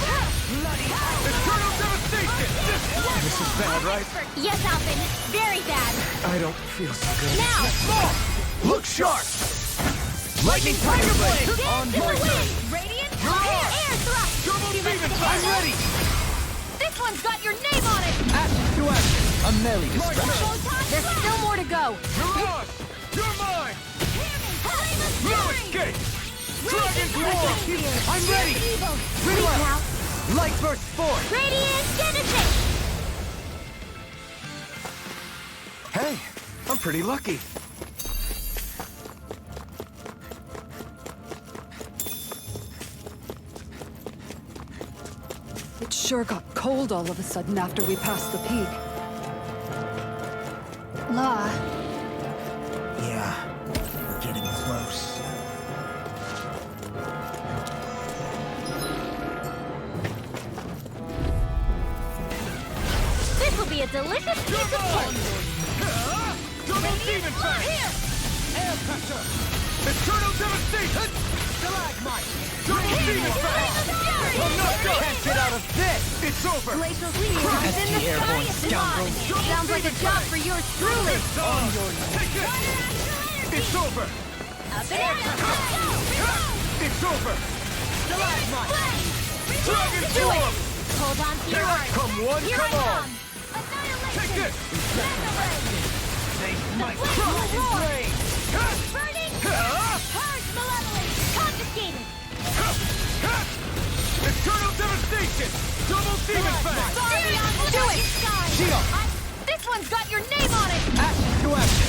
Eternal Devastation! This is bad, right? Yes, Alvin. Very bad. I don't feel so good. Now! Look sharp! Lightning Tiger Blade! On Dance in the your turn! wind! Radiant air thrust! Double Demon Fang! I'm ready! This one's got your name on it! Action to action! A melee distraction. There's still more to go! Mirage! You're mine! No escape! Dragon Swarm! I'm ready! Freeze now! Light burst forth! Radiant Genesis! Hey, I'm pretty lucky. It sure got cold all of a sudden after we passed the peak. La, Yeah, we're getting close. This will be a delicious piece of cake! Double Demon Fang! Air Pressure! Eternal Devastation! Stalagmite! Double Demon Fang! I'm not done! Can't get out of this! It's over! Glacial Spear is in the sky airborne is scoundrel. mine! Sounds like a job for yours truly! On your Take it! It's over! Up and out! It's over! Stalagmite! Dragon Do it! Swarm! Hold on to your arms! Come one, Here come I all! come! Annihilation! Take this! They might crush in flame! Burning! Purge malevolence! Confiscated! Eternal Devastation! Double Demon Fang! Do it! Shield! This one's got your name on it! Action to action!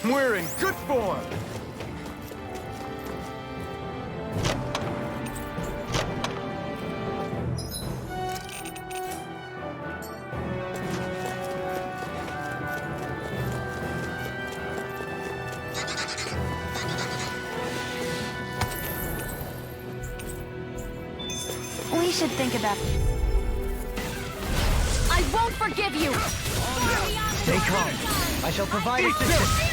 We're in good form! We should think about... I won't forgive you! Stay calm. I shall provide assistance.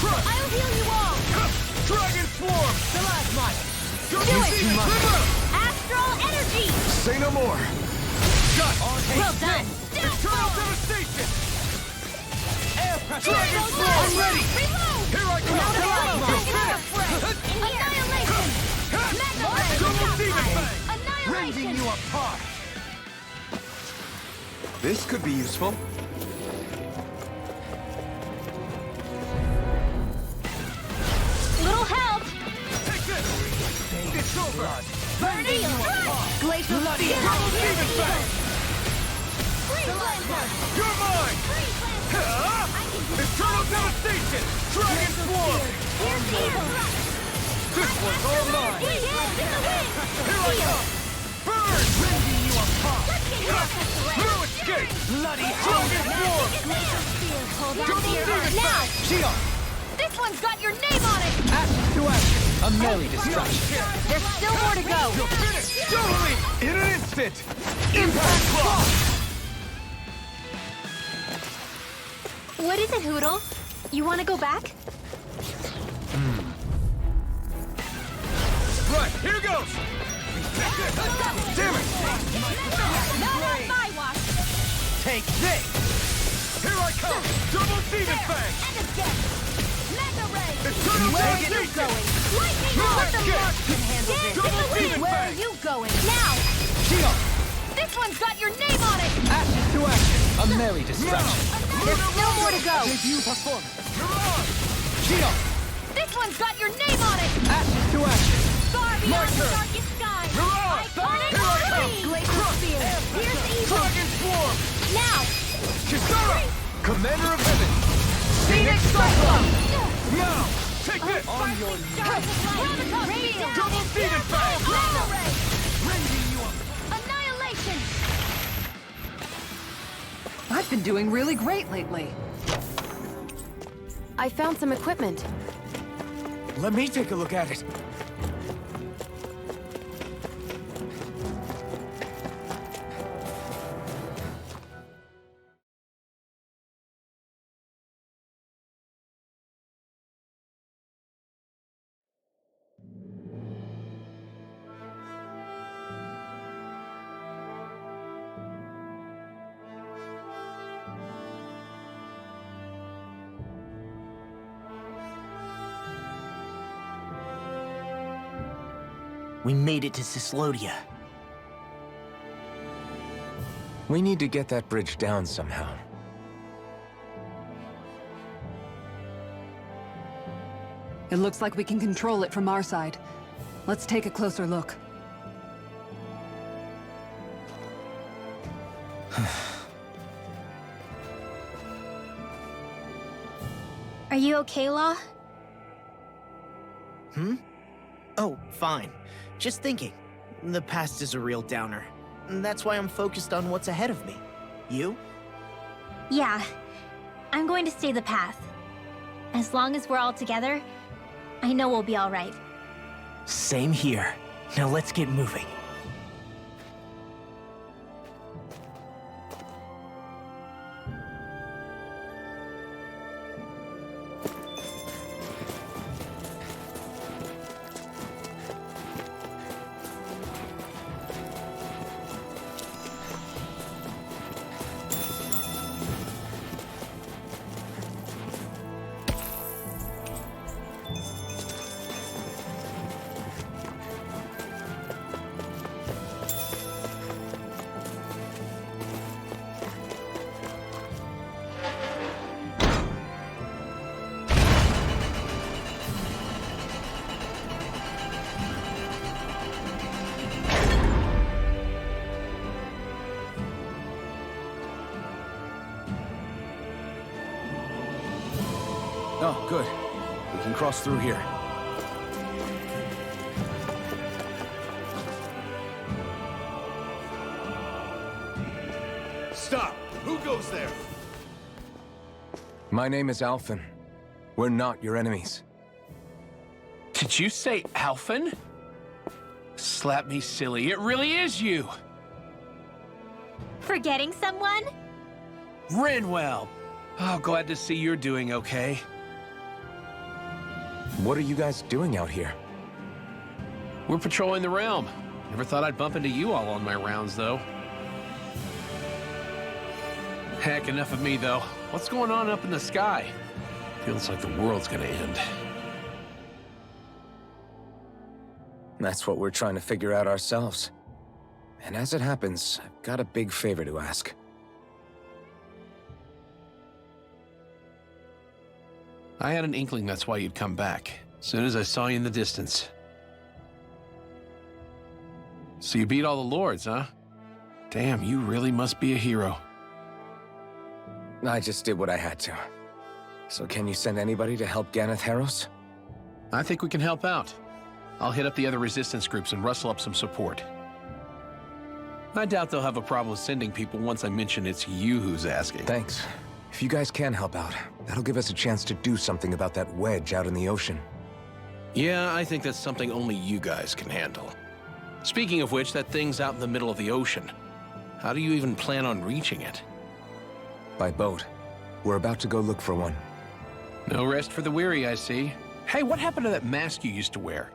I'll heal you all! Dragon Swarm! Stalagmite! Do it! Astral energy! Say no more! Shut! Well done! Eternal Devastation! Air pressure! Dragon Swarm! I'm ready! Reload! Here I come! Annihilation! Double Demon Fang! Annihilation! Rending you apart! This could be useful. Little help! Take this! It's over! Burning! Glacial Spear! Double Demon Fang! Freeze Lancer! You're mine! Freeze Lancer! Eternal Devastation! Dragon Swarm! Here's evil! This one's all mine! Dance in the wind! Here I come! Burn! Rending you apart! Let's get your ass No escape! Bloody Dragon Swarm! Glacial Spear! Hold on Double to your Demon arms! Now! Fang! Shield! This one's got your name on it! Action to action! A melee distraction. There's still more to go! You'll finish! Totally! In an instant! Impact Clock! what is it, Hoodle? You want to go back? Right, here goes! Damn it! Not on my watch! Take this! Here I come! Double Demon Fang! And again! Mega Ray! Eternal Where are you Devastation! going? Lightning No Let the escape! mark can handle this! Double In the Demon wind! Where are Fang! you going? Now! Shield! This one's got your name on it! Action to action! A melee distraction. There's still more to go! Debut performance. Mirage! Shield! This one's got your name on it! Action to action! Far beyond the turn. darkest sky! Mirage! Iconic Here I come! Freeze! Glacial Spear! Here's evil! Dragon Swarm! Now! Kisara! Commander of Heaven! Phoenix Cyclone! Now! Take this! On your knees! Double Demon Fang! Mega Ray! Rending you up. Annihilation! I've been doing really great lately. I found some equipment. Let me take a look at it. We made it to Cislodia. We need to get that bridge down somehow. It looks like we can control it from our side. Let's take a closer look. Are you okay, Law? Oh, fine. Just thinking. The past is a real downer. That's why I'm focused on what's ahead of me. You? Yeah. I'm going to stay the path. As long as we're all together, I know we'll be all right. Same here. Now let's get moving. Oh, good. We can cross through here. Stop! Who goes there? My name is Alphen. We're not your enemies. Did you say Alphen? Slap me silly, it really is you! Forgetting someone? Rinwell! Oh, glad to see you're doing okay. What are you guys doing out here? We're patrolling the realm. Never thought I'd bump into you all on my rounds, though. Heck, enough of me, though. What's going on up in the sky? Feels like the world's gonna end. That's what we're trying to figure out ourselves. And as it happens, I've got a big favor to ask. I had an inkling that's why you'd come back, as soon as I saw you in the distance. So you beat all the lords, huh? Damn, you really must be a hero. I just did what I had to. So can you send anybody to help Ganeth Harros? I think we can help out. I'll hit up the other resistance groups and rustle up some support. I doubt they'll have a problem with sending people once I mention it's you who's asking. Thanks. If you guys can help out, that'll give us a chance to do something about that wedge out in the ocean. Yeah, I think that's something only you guys can handle. Speaking of which, that thing's out in the middle of the ocean. How do you even plan on reaching it? By boat. We're about to go look for one. No rest for the weary, I see. Hey, what happened to that mask you used to wear?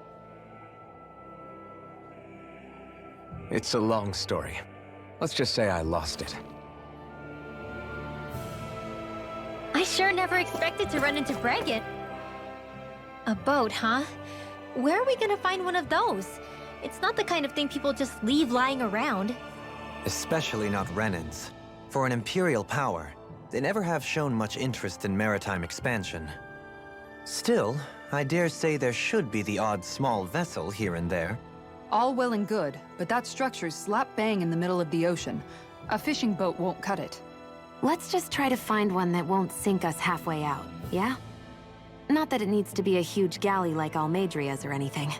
It's a long story. Let's just say I lost it. I sure never expected to run into Bregan. A boat, huh? Where are we gonna find one of those? It's not the kind of thing people just leave lying around. Especially not Renans. For an Imperial power, they never have shown much interest in maritime expansion. Still, I dare say there should be the odd small vessel here and there. All well and good, but that structure's slap bang in the middle of the ocean. A fishing boat won't cut it. Let's just try to find one that won't sink us halfway out, yeah? Not that it needs to be a huge galley like Almadria's or anything.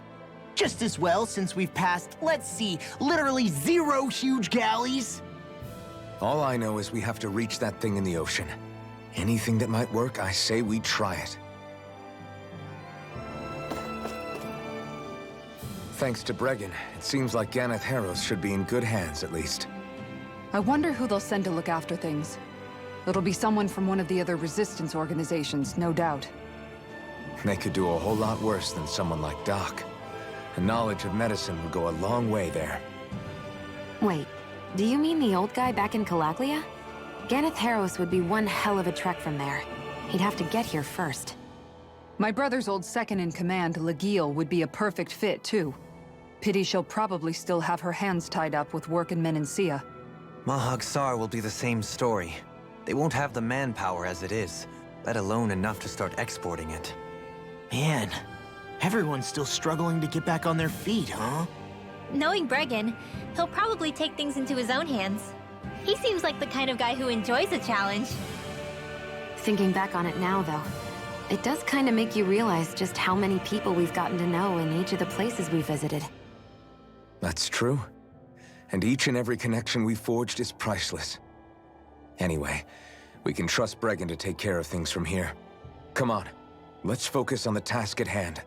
Just as well, since we've passed, let's see, literally 0 huge galleys. All I know is we have to reach that thing in the ocean. Anything that might work, I say we try it. Thanks to Bregan, it seems like Ganeth Harrows should be in good hands, at least. I wonder who they'll send to look after things. It'll be someone from one of the other resistance organizations, no doubt. They could do a whole lot worse than someone like Doc. A knowledge of medicine would go a long way there. Wait, do you mean the old guy back in Calaglia? Ganeth Harrows would be one hell of a trek from there. He'd have to get here first. My brother's old second-in-command, Legil, would be a perfect fit, too. Pity she'll probably still have her hands tied up with work in Menancia. Mahag Sar will be the same story. They won't have the manpower as it is, let alone enough to start exporting it. Man, everyone's still struggling to get back on their feet, huh? Knowing Bregan, he'll probably take things into his own hands. He seems like the kind of guy who enjoys a challenge. Thinking back on it now, though, it does kind of make you realize just how many people we've gotten to know in each of the places we visited. That's true. And each and every connection we forged is priceless. Anyway, we can trust Bregan to take care of things from here. Come on, let's focus on the task at hand.